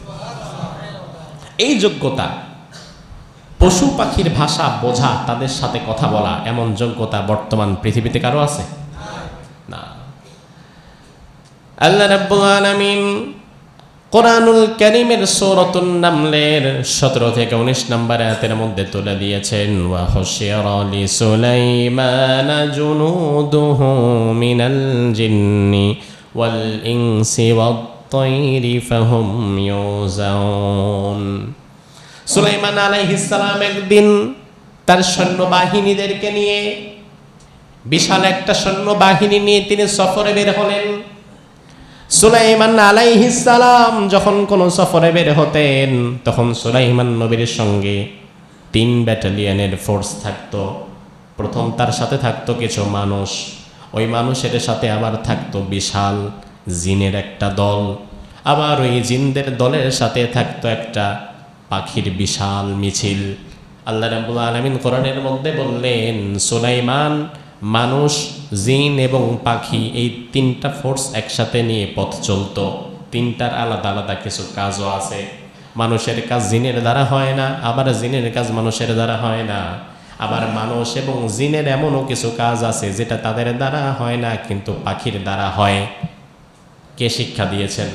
এই যোগ্যতা, পশু পাখির ভাষা বোঝা, তাদের সাথে কথা বলা, এমন যোগ্যতা বর্তমান পৃথিবীতে কারো আছে? না। আল্লাহ রাব্বুল আলামিন কোরআনুল কারীমের সূরাতুন নামলের 17 থেকে 19 নম্বর আয়াতের মধ্যে তুলে দিয়েছেন, ওয়া হুশিরা লি সুলাইমানা জুনুদুহু মিনাল জিন্নি ওয়াল ইনসি ওয়াত তায়রি ফাহুম ইউজাউন। সুলাইমান আলাইহিস সালাম একদিন তার সৈন্যবাহিনীদেরকে নিয়ে, বিশাল একটা সৈন্যবাহিনী নিয়ে তিনি সফরে বের হলেন। সুলাইমান আলাইহিস সালাম যখন কোনো সফরে বের হতেন, তখন সুলাইমান নবীর সঙ্গে 3 ব্যাটালিয়নের ফোর্স থাকতো। প্রথম তার সাথে থাকতো কিছু মানুষ, ওই মানুষের সাথে আবার থাকতো বিশাল জিনের একটা দল, আবার ওই জিনদের দলের সাথে থাকতো একটা পাখির বিশাল মিছিল। আল্লাহ রাব্বুল আলামিন কোরআনের মধ্যে বললেন, সুলাইমান মানুষ, জিন এবং পাখি, এই 3টা ফোর্স একসাথে নিয়ে পথ চলতো। 3টার আলাদা আলাদা কিছু কাজও আছে। মানুষের কাজ জিনের দ্বারা হয় না, আবার জিনের কাজ মানুষের দ্বারা হয় না, আবার মানুষ এবং জিনের এমনও কিছু কাজ আছে যেটা তাদের দ্বারা হয় না কিন্তু পাখির দ্বারা হয়। কে শিক্ষা দিয়েছেন?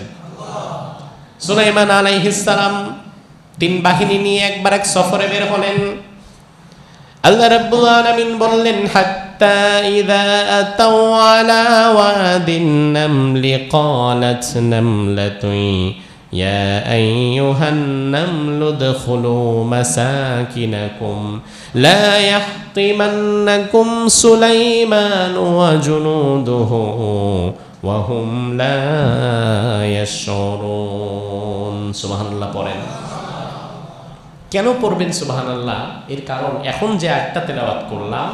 সুলাইমান আলাইহিস সালাম 3 বাহিনী নিয়ে একবার এক সফরে বের হলেন। আল্লাহ রাব্বুল আলামিন বললেন, হাত্তা ইযা আতাও আলা ওয়াদিন নামলি ক্বালাত নামলাতুন ইয়া আইয়ুহান নামলু উদখুলু মাসাকিনাকুম লা ইয়াহতিমান্নাকুম সুলাইমান ওয়া জুনুদুহু ওয়া হুম লা ইয়াশউরুন। সুবহানাল্লাহ পড়েন। কেন পড়বেন সুবহানাল্লাহ? এর কারণ এখন যে আয়াতটা তেলাওয়াত করলাম,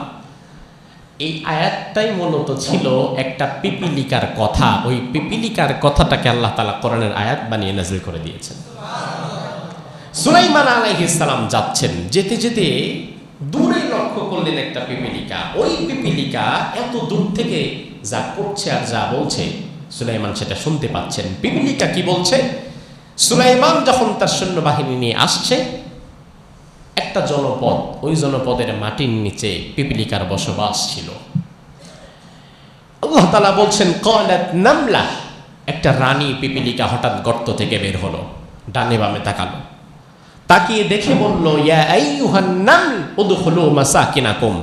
এই আয়াতটাই মূলত ছিল একটা পিপিলিকার কথা। ওই পিপিলিকার কথাটাকে আল্লাহ তাআলা কোরআনের আয়াত বানিয়ে নাযিল করে দিয়েছেন। সুলাইমান আলাইহিস সালাম যাচ্ছেন, যেতে যেতে দূরে লক্ষ্য করলেন একটা পিপিলিকা। ওই পিপিলিকা এত দূর থেকে যা করছে আর যা বলছে সুলাইমান সেটা শুনতে পাচ্ছেন। পিপিলিকা কি বলছে? সুলাইমান যখন তার সৈন্যবাহিনী নিয়ে আসছে একটা জনপদ, ওই জনপদের মাটির নিচে পিপিলিকার বসবাস ছিল। আল্লাহ তাআলা বলছেন ক্বালাত নামলা, একটা রানী পিপিলিকা হঠাৎ গর্ত থেকে বের হলো, ডানে বামে তাকালো, তাকিয়ে দেখে বলল ইয়া আইয়ুহান নামল উদখুলু মাসাকিনাকুম,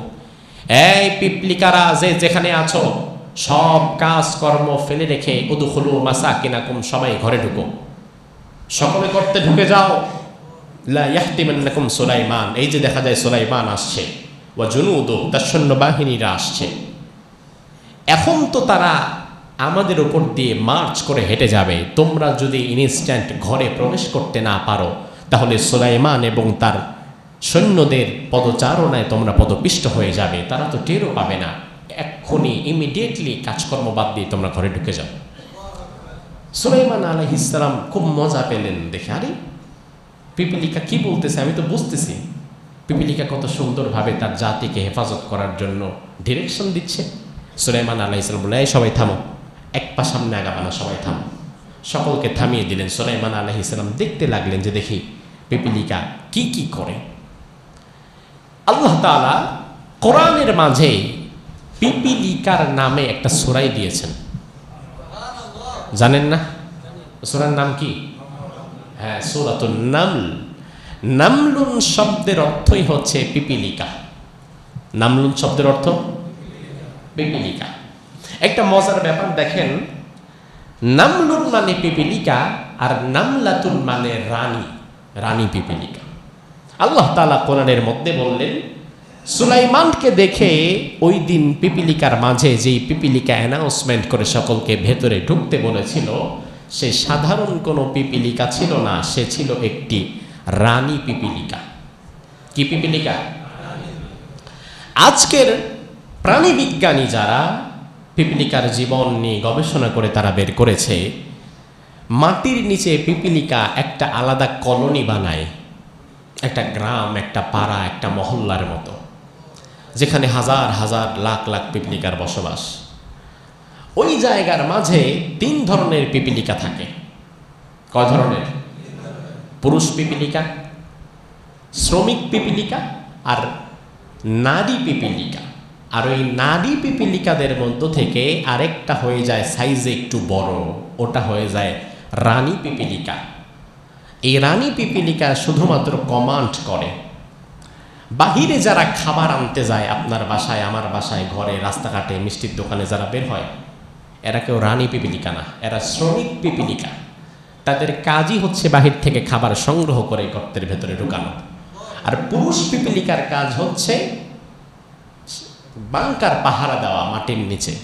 এই পিপিলিকারা যে যেখানে আছো সব কাজ কর্ম ফেলে রেখে উদখুলু মাসাকিনাকুম, সবাই ঘরে ঢুকো, সকলে করতে ঢুকে যাও। লা ইয়াহতিমান্নাকুম সুলাইমান, এই যে দেখা যায় সুলাইমান আসছে, ওয়া জুনুদু, তার সৈন্যবাহিনীরা আসছে। এখন তো তারা আমাদের উপর দিয়ে মার্চ করে হেঁটে যাবে, তোমরা যদি ইনস্ট্যান্ট ঘরে প্রবেশ করতে না পারো তাহলে সুলাইমান এবং তার সৈন্যদের পদচারণায় তোমরা পদপিষ্ট হয়ে যাবে, তারা তো টেরও পাবে না। এক্ষুনি ইমিডিয়েটলি কাজকর্ম বাদ দিয়ে তোমরা ঘরে ঢুকে যাও। সুলাইমান আলাইহিস সালাম খুব মজা পেলেন দেখে, আরে পিপিলিকা কি বলতেছে, আমি তো বুঝতেছি পিপিলিকা কত সুন্দরভাবে তার জাতিকে হেফাজত করার জন্য ডিরেকশন দিচ্ছে। সুলাইমান আলাইহিস সালাম বলে, এই সবাই থামো, এক পা সামনে আগাবা না, সবাই থামো। সকলকে থামিয়ে দিলেন। সুলাইমান আলাইহিস সালাম দেখতে লাগলেন যে দেখি পিপিলিকা কি কি করে। আল্লাহ তাআলা কোরআনের মাঝে পিপিলিকার নামে একটা সূরা দিয়েছেন, জানেন না? সূরার নাম কি? হ্যাঁ, সূরাতুন নামল। নামলুন শব্দের অর্থই হচ্ছে পিপিলিকা। নামলুন শব্দের অর্থ পিপিলিকা। একটা মজার ব্যাপার দেখেন, নামলুন মানে পিপিলিকা আর নামলাতুন মানে রানী, রানী পিপিলিকা। আল্লাহ তাআলা কোরআনের মধ্যে বললেন সুলাইমানকে দেখে ওই দিন পিপিলিকার মাঝে যেই পিপিলিকা অ্যানাউন্সমেন্ট করে সকলকে ভেতরে ঢুকতে বলেছিল, সে সাধারণ কোনো পিপিলিকা ছিল না, সে ছিল একটি রানী পিপিলিকা। কি পিপিলিকা? আজকের প্রাণী বিজ্ঞানী যারা পিপিলিকার জীবন নিয়ে গবেষণা করে তারা বের করেছে, মাটির নিচে পিপিলিকা একটা আলাদা কলোনি বানায়, একটা গ্রাম, একটা পাড়া, একটা মহল্লার মতো, যেখানে হাজার হাজার লাখ লাখ পিপিলিকার বসবাস। ওই জায়গার মাঝে 3 ধরনের পিপিলিকা থাকে। কয় ধরনের? পুরুষ পিপিলিকা, শ্রমিক পিপিলিকা আর নারী পিপিলিকা। আর ওই নারী পিপিলিকাদের মধ্য থেকে আরেকটা হয়ে যায় সাইজে একটু বড়, ওটা হয়ে যায় রানী পিপিলিকা। এই রানী পিপিলিকা শুধুমাত্র কমান্ড করে। বাহিরে যারা খাবার আনতে যায়, আপনার বাসায়, আমার বাসায়, ঘরে, রাস্তাঘাটে, মিষ্টির দোকানে যারা বের হয়, এরা কেউ রানী পিপিলিকা না, এরা শ্রমিক পিপিলিকা। তাদের কাজই হচ্ছে বাহির থেকে খাবার সংগ্রহ করে গর্তের ভেতরে ঢুকানো। আর পুরুষ পিপিলিকার কাজ হচ্ছে বাংকার পাহারা দেওয়া মাটির নিচে।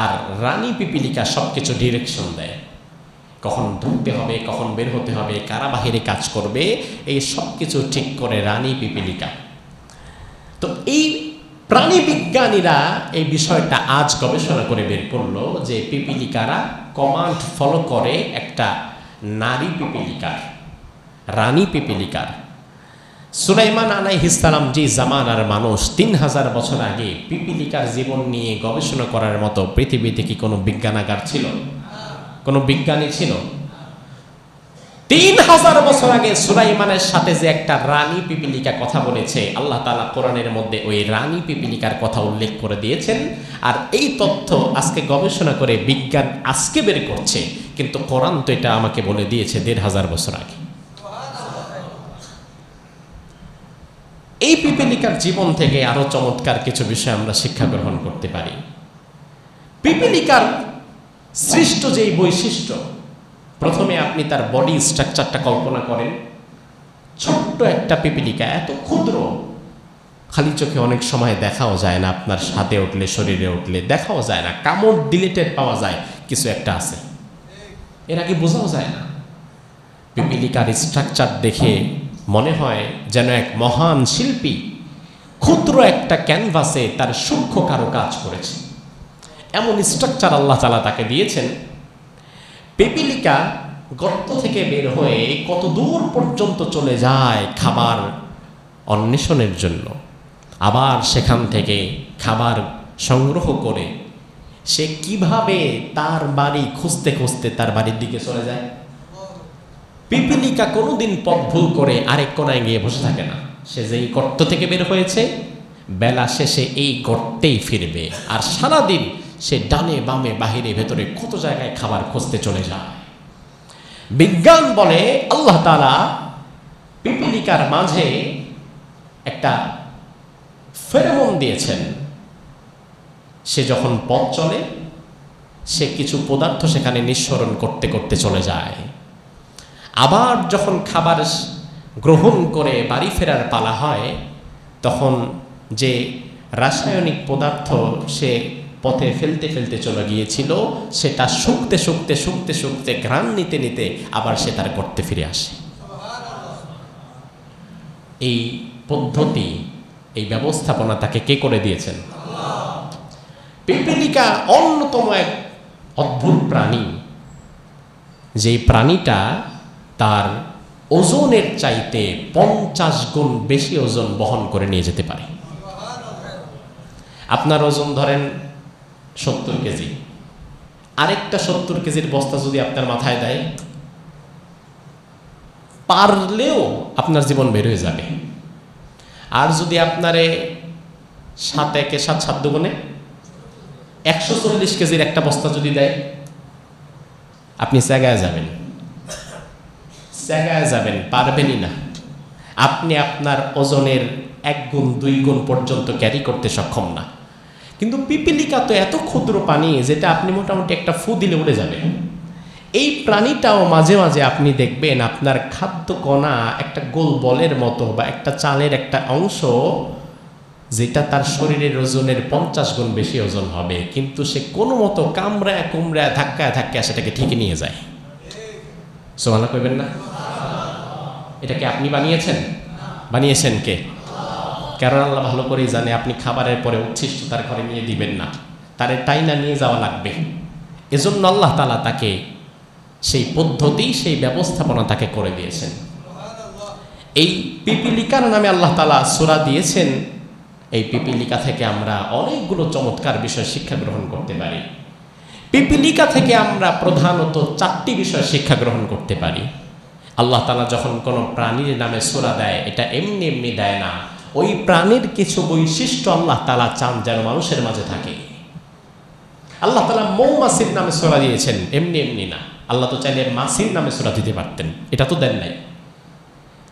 আর রানী পিপিলিকা সবকিছু ডিরেকশন দেয়, কখন ঢুকতে হবে, কখন বের হতে হবে, কারা বাহিরে কাজ করবে, এই সব কিছু ঠিক করে রানী পিপিলিকা। তো এই প্রাণী বিজ্ঞানীরা এই বিষয়টা আজ গবেষণা করে বের করলো যে পিপিলিকারা কমান্ড ফলো করে একটা নারী পিপিলিকার, রানী পিপিলিকার। সুলাইমান আলাইহিস সালাম যে জামানার মানুষ, 3000 বছর আগে পিপিলিকার জীবন নিয়ে গবেষণা করার মতো পৃথিবীতে কি কোনো বিজ্ঞানাগার ছিল? কোনো বিজ্ঞানী ছিল? 3000 বছর আগে সুলাইমানের সাথে যে একটা রানী পিপিলিকা কথা বলেছে, আল্লাহ তাআলা কোরআনের মধ্যে ওই রানী পিপিলিকার কথা উল্লেখ করে দিয়েছেন। আর এই তথ্য আজকে গবেষণা করে বিজ্ঞান আজকে বের করছে, কিন্তু কোরআন তো এটা আমাকে বলে দিয়েছে 1500 বছর আগে। এই পিপিলিকার জীবন থেকে আরো চমৎকার কিছু বিষয় আমরা শিক্ষা গ্রহণ করতে পারি। পিপিলিকার সৃষ্ট যেই বৈশিষ্ট্য, প্রথমে আপনি তার বডি স্ট্রাকচারটা কল্পনা করেন। ছোট্ট একটা পিপিলিকা, এত ক্ষুদ্র, খালি চোখে অনেক সময় দেখাও যায় না, আপনার সাথে উঠলে, শরীরে উঠলে দেখাও যায় না, কামড় দিলে টের পাওয়া যায়, কিছু একটা আছে, এর আগে বোঝাও যায় না। পিপিলিকার স্ট্রাকচার দেখে মনে হয় যেন এক মহান শিল্পী ক্ষুদ্র একটা ক্যানভাসে তার সূক্ষ্ম কারুকাজ করেছে। এমন স্ট্রাকচার আল্লাহ তাআলা তাকে দিয়েছেন। পিপিলিকা গর্ত থেকে বের হয়ে কত দূর পর্যন্ত চলে যায় খাবার অন্বেষণের জন্য, আবার সেখান থেকে খাবার সংগ্রহ করে সে কিভাবে তার বাড়ি খুঁজতে খুঁজতে তার বাড়ির দিকে চলে যায়। পিপিলিকা কোনোদিন পথ ভুল করে আরেক কোনায় গিয়ে বসে থাকে না। সে যেই গর্ত থেকে বের হয়েছে বেলা শেষে এই গর্তেই ফিরবে, আর সারাদিন সে ডানে বামে বাহিরে ভেতরে কত জায়গায় খাবার খুঁজতে চলে যায়। বিজ্ঞান বলে আল্লাহ তাআলা পিপিলিকার মাঝে একটা ফেরোমন দিয়েছেন। সে যখন পথ চলে সে কিছু পদার্থ সেখানে নিঃসরণ করতে করতে চলে যায়। আবার যখন খাবার গ্রহণ করে বাড়ি ফেরার পালা হয় তখন যে রাসায়নিক পদার্থ সে পথে ফেলতে ফেলতে চলে গিয়েছিল সেটা শুকতে শুকতে শুকতে শুকতে ঘ্রাণ নিতে নিতে আবার সে তার গর্তে ফিরে আসে। এই পদ্ধতি, এই ব্যবস্থাপনা তাকে কে করে দিয়েছেন? পিপিলিকা অন্যতম এক অদ্ভুত প্রাণী, যেই প্রাণীটা তার ওজনের চাইতে 50 গুণ বেশি ওজন বহন করে নিয়ে যেতে পারে। আপনার ওজন ধরেন 70 কেজি, আরেকটা 70 কেজির বস্তা যদি আপনার মাথায় দেয় পারলেও আপনার জীবন বের হয়ে যাবে। আর যদি আপনারে 7 একে 7 7 দুগুণে 140 কেজির একটা বস্তা যদি দেয় আপনি জায়গায় যাবেন, জায়গায় যাবেন, পারবেনই না। আপনি আপনার ওজনের 1 গুণ 2 গুণ পর্যন্ত ক্যারি করতে সক্ষম না। কিন্তু পিপিলিকা তো এত ক্ষুদ্র প্রাণী যেটা আপনি মোটামুটি একটা ফু দিলে উড়ে যাবে। এই প্রাণীটাও মাঝে মাঝে আপনি দেখবেন আপনার খাদ্য কণা একটা গোল বলের মতো বা একটা চালের একটা অংশ যেটা তার শরীরের ওজনের 50 গুণ বেশি ওজন হবে, কিন্তু সে কোনো মতো কামড়ায় কুমড়ায় ধাক্কায় ধাক্কায় সেটাকে ঠিকই নিয়ে যায়। সুবহানাল্লাহ কইবেন না? এটাকে আপনি বানিয়েছেন? বানিয়েছেন কে? কারণ আল্লাহ ভালো করেই জানে আপনি খাবারের পরে উচ্ছিষ্ট তার ঘরে নিয়ে দিবেন না, তারে টাইনা নিয়ে যাওয়া লাগবে। এজন্য আল্লাহ তাআলা তাকে সেই পদ্ধতি, সেই ব্যবস্থাপনা তাকে করে দিয়েছেন। এই পিপিলিকার নামে আল্লাহ তাআলা সূরা দিয়েছেন। এই পিপিলিকা থেকে আমরা অনেকগুলো চমৎকার বিষয় শিক্ষা গ্রহণ করতে পারি। পিপিলিকা থেকে আমরা প্রধানত 4টি বিষয় শিক্ষা গ্রহণ করতে পারি। আল্লাহ তাআলা যখন কোনো প্রাণীর নামে সূরা দেয় এটা এমনি এমনি দেয় না, ওই প্রাণীর কিছু বৈশিষ্ট্য আল্লাহ তাআলা চান যেন মানুষের মাঝে থাকে। আল্লাহ তাআলা মৌমাছির নামে সূরা দিয়েছেন এমনি এমনি না। আল্লাহ তো চাইলে মাছির নামে সূরা দিতে পারতেন, এটা তো দেন নাই।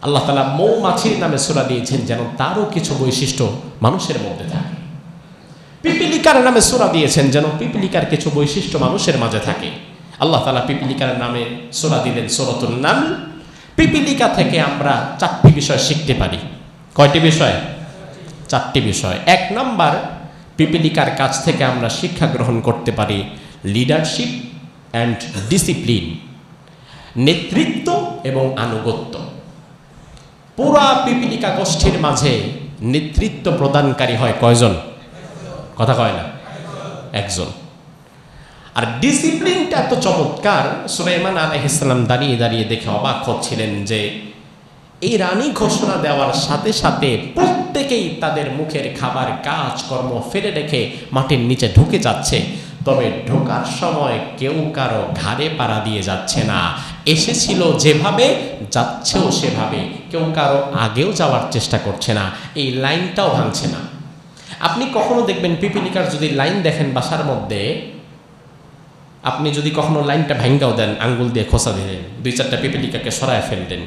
আল্লাহ তাআলা মৌমাছির নামে সূরা দিয়েছেন যেন তারও কিছু বৈশিষ্ট্য মানুষের মধ্যে থাকে। পিপিলিকার নামে সূরা দিয়েছেন যেন পিপিলিকার কিছু বৈশিষ্ট্য মানুষের মাঝে থাকে। আল্লাহ তাআলা পিপিলিকার নামে সূরা দিলেন সূরাতুন নামল। পিপিলিকা থেকে আমরা 4টি বিষয় শিখতে পারি। কয়টি বিষয়? 4টি বিষয়। 1 নাম্বার, পিপিলিকার কাছ থেকে আমরা শিক্ষা গ্রহণ করতে পারি লিডারশিপ অ্যান্ড ডিসিপ্লিন, নেতৃত্ব এবং আনুগত্য। পুরা পিপিলিকা গোষ্ঠীর মাঝে নেতৃত্ব প্রদানকারী হয় কয়জন? কথা কয় না? একজন। আর ডিসিপ্লিনটা এত চমৎকার, সুলাইমান আলাইহিস সালাম দাঁড়িয়ে দাঁড়িয়ে দেখে অবাক হচ্ছিলেন যে এই রানী ঘোষণা দেওয়ার সাথে সাথে প্রত্যেকেই তাদের মুখের খাবার কাজকর্ম ফেলে রেখে মাটির নিচে ঢুকে যাচ্ছে। তবে ঢোকার সময় কেউ কারো ঘাড়ে পাড়া দিয়ে যাচ্ছে না, এসেছিল যেভাবে যাচ্ছেও সেভাবে, কেউ কারো আগেও যাওয়ার চেষ্টা করছে না, এই লাইনটাও ভাঙছে না। আপনি কখনো দেখবেন পিপিলিকার যদি লাইন দেখেন বাসার মধ্যে, আপনি যদি কখনো লাইনটা ভাঙ্গাও দেন, আঙ্গুল দিয়ে খোঁচা দিলেন, 2-4টা পিপিলিকাকে সরায় ফেললেন,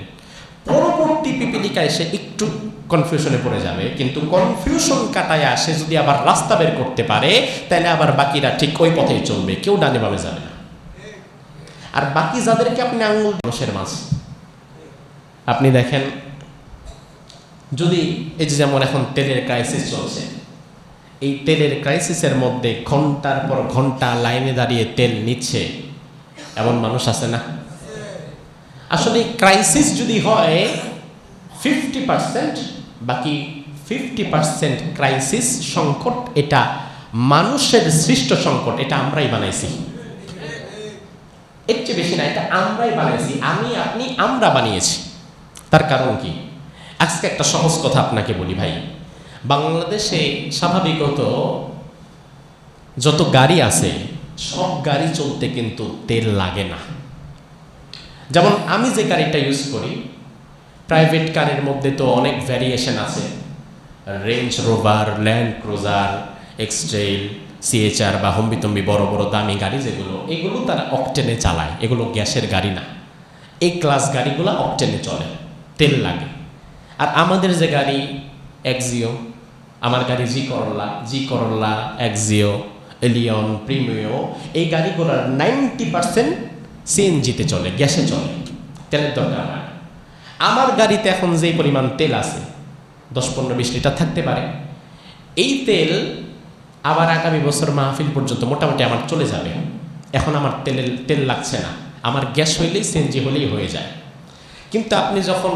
পরবর্তী পিপিলিকা এসে একটু কনফিউশনে পড়ে যাবে, কিন্তু কনফিউশন কাটায় সে যদি আবার রাস্তা বের করতে পারে তাহলে আবার বাকিরা ঠিক ওই পথেই চলবে, কেউ ডানে বামে যাবে না। আর বাকি যাদেরকে আপনি আঙ্গুল মানুষের মাছ, আপনি দেখেন যদি এই যে যেমন এখন তেলের ক্রাইসিস চলছে, এই তেলের ক্রাইসিসের মধ্যে ঘন্টার পর ঘন্টা লাইনে দাঁড়িয়ে তেল নিচ্ছে, এমন মানুষ আছে না? আসলে ক্রাইসিস যদি হয় 50%, বাকি 50% ক্রাইসিস সংকট এটা মানুষের সৃষ্ট সংকট, এটা আমরাই বানাইছি। এর চেয়ে বেশি না, এটা আমরাই বানাইছি, আমি আপনি আমরা বানিয়েছি। তার কারণ কি? আজকে একটা সহজ কথা আপনাকে বলি ভাই, বাংলাদেশে স্বাভাবিকত যত গাড়ি আছে সব গাড়ি চলতে কিন্তু তেল লাগে না। যেমন আমি যে গাড়িটা ইউজ করি, প্রাইভেট কারের মধ্যে তো অনেক ভ্যারিয়েশন আছে, রেঞ্জ রোভার, ল্যান্ড ক্রুজার, এক্সট্রেইল, সিএচআর বা হম্বিতম্বি বড় বড় দামি গাড়ি যেগুলো, এগুলো তারা অকটেনে চালায়, এগুলো গ্যাসের গাড়ি না। এই ক্লাস গাড়িগুলো অকটেনে চলে, তেল লাগে। আর আমাদের যে গাড়ি এক্সিও, আমার গাড়ি জি করোলা, এক্সিও, এলিয়ন, প্রিমিও, এই গাড়িগুলোর 90% সিএনজিতে চলে, গ্যাসে চলে, তেলের দরকার হয়। আমার গাড়িতে এখন যে পরিমাণ তেল আছে 10-15-20 লিটার থাকতে পারে। এই তেল আবার আগামী বছর মাহফিল পর্যন্ত মোটামুটি আমার চলে যাবে। এখন আমার তেল লাগছে না, আমার গ্যাস হইলেই সিএনজি হলেই হয়ে যায়। কিন্তু আপনি যখন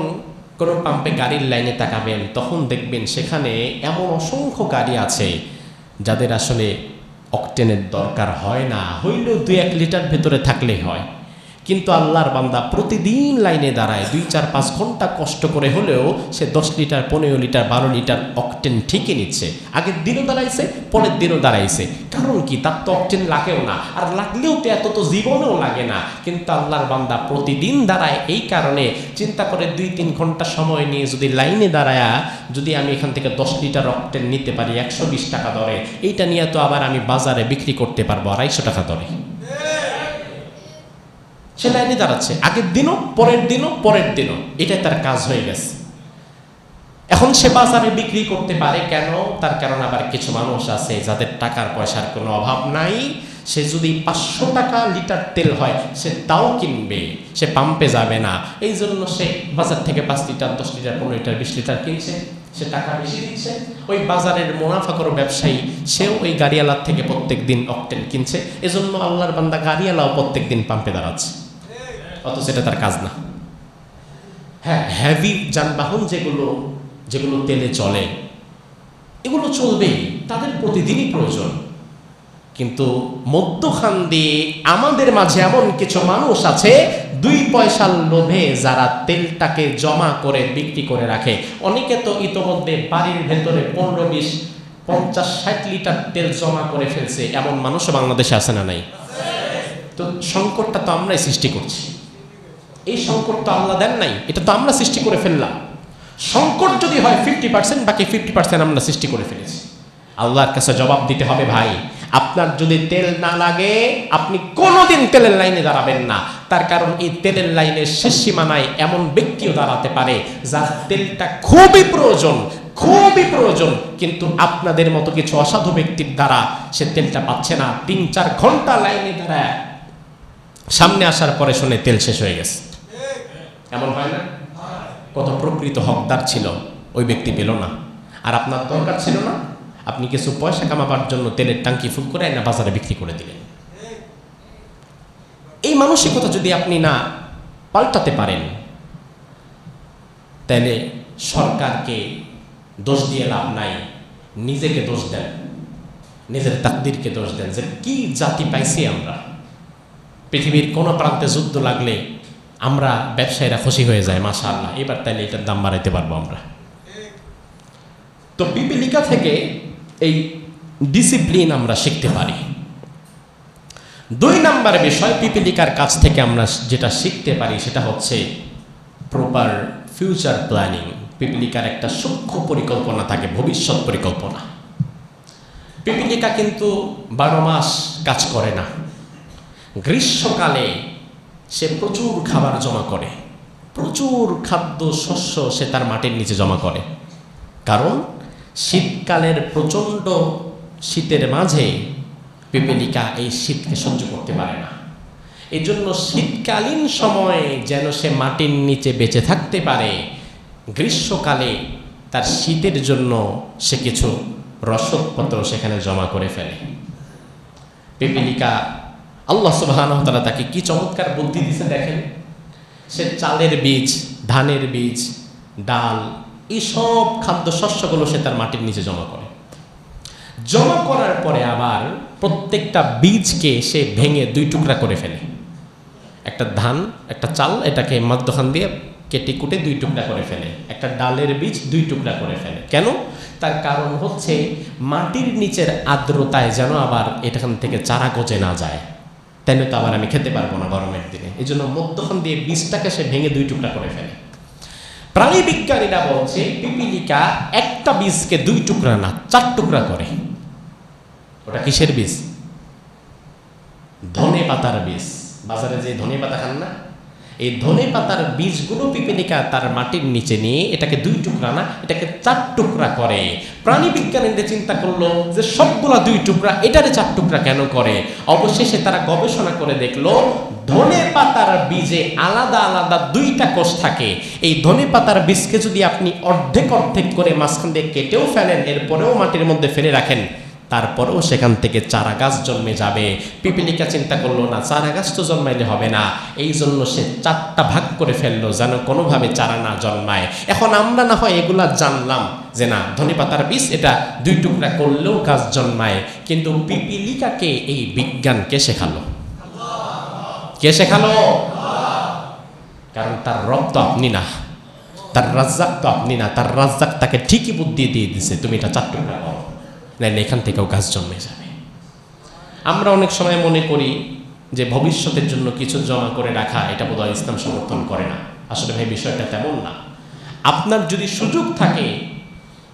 কোনো পাম্পে গাড়ির লাইনে তাকাবেন তখন দেখবেন সেখানে এমন অসংখ্য গাড়ি আছে যাদের আসলে অকটেনের দরকার হয় না, হইলেও 2-1 লিটার ভেতরে থাকলেই হয়। কিন্তু আল্লাহর বান্দা প্রতিদিন লাইনে দাঁড়ায়, 2-4-5 ঘন্টা কষ্ট করে হলেও সে 10 লিটার, 15 লিটার, 12 লিটার অকটেন ঠিকই নিচ্ছে। আগের দিনও দাঁড়াইছে, পরের দিনও দাঁড়াইছে। কারণ কি? তার তো অকটেন লাগেও না, আর লাগলেও তো এত তো জীবনেও লাগে না। কিন্তু আল্লাহর বান্দা প্রতিদিন দাঁড়ায় এই কারণে, চিন্তা করে 2-3 ঘন্টা সময় নিয়ে যদি লাইনে দাঁড়ায়, যদি আমি এখান থেকে 10 লিটার অকটেন নিতে পারি 120 টাকা দরে, এইটা নিয়ে তো আবার আমি বাজারে বিক্রি করতে পারবো 250 টাকা দরে। সে লাইনে দাঁড়াচ্ছে আগের দিনও, পরের দিনও, এটাই তার কাজ হয়ে গেছে। এখন সে বাজারে বিক্রি করতে পারে কেন? তার কারণ আবার কিছু মানুষ আছে যাদের টাকার পয়সার কোনো অভাব নাই, সে যদি 500 টাকা লিটার তেল হয় সে তাও কিনবে, সে পাম্পে যাবে না। এই জন্য সে বাজার থেকে 5 লিটার, 10 লিটার, 15 লিটার, 20 লিটার কিনছে, সে টাকা বেশি দিচ্ছে। ওই বাজারের মুনাফাখোর ব্যবসায়ী সেও ওই গাড়িওয়ালার থেকে প্রত্যেক দিন অকটেন কিনছে। এজন্য আল্লাহর বান্দা গাড়িওয়ালাও প্রত্যেক দিন পাম্পে দাঁড়াচ্ছে, অথচ এটা তার কাজ না। হ্যাঁ, হেভি যানবাহন যেগুলো তেলে চলে, এগুলো চলবেই, তাদের প্রতিদিনই প্রয়োজন। কিন্তু মধ্যখান দিয়ে আমাদের মাঝে এমন কিছু মানুষ আছে 2 পয়সার লোভে যারা তেলটাকে জমা করে বিক্রি করে রাখে। অনেকে তো ইতোমধ্যে বাড়ির ভেতরে 15-20, 50-60 লিটার তেল জমা করে ফেলছে। এমন মানুষও বাংলাদেশে আছে না নাই? তো সংকটটা তো আমরাই সৃষ্টি করছি। এই সংকট তো আল্লাহ দেন নাই, এটা তো আমরা সৃষ্টি করে ফেললাম। সংকট যদি হয় 50%, বাকি 50% আমরা সৃষ্টি করে ফেলেছি। আল্লাহর কাছে জবাব দিতে হবে ভাই। আপনার যদি তেল না লাগে আপনি কোনোদিন তেলের লাইনে দাঁড়াবেন না। তার কারণ এই তেলের লাইনের শেষ সীমানায় এমন ব্যক্তিও দাঁড়াতে পারে যার তেলটা খুবই প্রয়োজন, কিন্তু আপনাদের মতো কিছু অসাধু ব্যক্তির দ্বারা সে তেলটা পাচ্ছে না। 3-4 ঘন্টা লাইনে দাঁড়ায় সামনে আসার পরে শুনে তেল শেষ হয়ে গেছে। এমন হয় না? কত প্রকৃত হকদার ছিল, ওই ব্যক্তি পেল না। আর আপনার দরকার ছিল না, আপনি কিছু পয়সা কামাবার জন্য তেলের ট্যাঙ্কি ফুল করে না বাজারে বিক্রি করে দিলেন। এই মানসিকতা যদি আপনি না পাল্টাতে পারেন, তাহলে সরকারকে দোষ দিয়ে লাভ নাই, নিজেকে দোষ দেন, নিজের তাকদীরকে দোষ দেন যে কি জাতি পাইছি আমরা। পৃথিবীর কোনো প্রান্তে যুদ্ধ লাগলে আমরা ব্যবসায়ীরা খুশি হয়ে যায়, মাশাআল্লাহ এবার তাইলে এটার দাম বাড়াইতে পারবো আমরা। তো পিপিলিকা থেকে এই ডিসিপ্লিন আমরা শিখতে পারি। 2 নম্বর বিষয়, পিপিলিকার কাছ থেকে আমরা যেটা শিখতে পারি সেটা হচ্ছে প্রপার ফিউচার প্ল্যানিং। পিপিলিকার একটা সূক্ষ্ম পরিকল্পনা থাকে, ভবিষ্যৎ পরিকল্পনা। পিপিলিকা কিন্তু 12 মাস কাজ করে না। গ্রীষ্মকালে সে প্রচুর খাবার জমা করে, প্রচুর খাদ্য শস্য সে তার মাটির নিচে জমা করে। কারণ শীতকালের প্রচণ্ড শীতের মাঝে পিপিলিকা এই শীতকে সহ্য করতে পারে না। এই জন্য শীতকালীন সময়ে যেন সে মাটির নিচে বেঁচে থাকতে পারে, গ্রীষ্মকালে তার শীতের জন্য সে কিছু রসদপত্র সেখানে জমা করে ফেলে। পিপিলিকা, আল্লাহ সুবহানাহু ওয়া তাআলা তাকে কি চমৎকার বুদ্ধি দিয়েছে দেখেন। সে চালের বীজ, ধানের বীজ, ডাল, এই সব খাদ্য শস্যগুলো সে তার মাটির নিচে জমা করে। জমা করার পরে আবার প্রত্যেকটা বীজকে সে ভেঙে 2 টুকরা করে ফেলে। একটা ধান, একটা চাল, এটাকে মধ্যখান দিয়ে কেটে কুটে 2 টুকরা করে ফেলে। একটা ডালের বীজ 2 টুকরা করে ফেলে। কেন? তার কারণ হচ্ছে মাটির নিচের আর্দ্রতায় যেন আবার এখান থেকে চারা গজে না যায়, তাইলে তো আবার আমি খেতে পারবো না গরমের দিনে। এই জন্য মধ্যখান দিয়ে বীজটাকে সে ভেঙে 2 টুকরা করে ফেলে। প্রাণী বিজ্ঞানীরা বলছে পিপিলিকা একটা বীজকে 2 টুকরা না 4 টুকরা করে। ওটা কিসের বীজ? ধনে পাতার বীজ। বাজারে যে ধনে পাতা খান না, এই ধনে পাতার বীজগুলো পিপিলিকা তার মাটির নিচে নিয়ে এটাকে 2 টুকরা না, এটাকে 4 টুকরা করে। প্রাণী বিজ্ঞানীদের চিন্তা করলো যে সবগুলা 2 টুকরা, এটারে 4 টুকরা কেন করে? অবশেষে তারা গবেষণা করে দেখলো ধনে পাতার বীজে আলাদা আলাদা 2টা কোষ থাকে। এই ধনে পাতার বীজকে যদি আপনি অর্ধেক অর্ধেক করে মাঝখান দিয়ে কেটেও ফেলেন, এরপরেও মাটির মধ্যে ফেলে রাখেন, তারপরেও সেখান থেকে চারা গাছ জন্মে যাবে। পিপিলিকা চিন্তা করলো না, চারা গাছ তো জন্মাইলে হবে না, এই জন্য সে 4টা ভাগ করে ফেললো যেন কোনোভাবে চারা না জন্মায়। এখন আমরা না হয় এগুলা জানলাম যে না, ধনে পাতার বীজ এটা 2 টুকরা করলেও গাছ জন্মায়, কিন্তু পিপিলিকাকে এই বিজ্ঞান কে শেখালো? কে শেখালো? কারণ তার রব তো আপনি না, তার রাজ্জাক তো আপনি না। তার রাজ্জাক তাকে ঠিকই বুদ্ধি দিয়ে দিছে, তুমি এটা 4 টুকরা করো, নাইলে এখান থেকেও গাছ জন্মে যাবে। আমরা অনেক সময় মনে করি যে ভবিষ্যতের জন্য কিছু জমা করে রাখা, এটা বোধহয় ইসলাম সমর্থন করে না। আসলে ভাই বিষয়টা তেমন না। আপনার যদি সুযোগ থাকে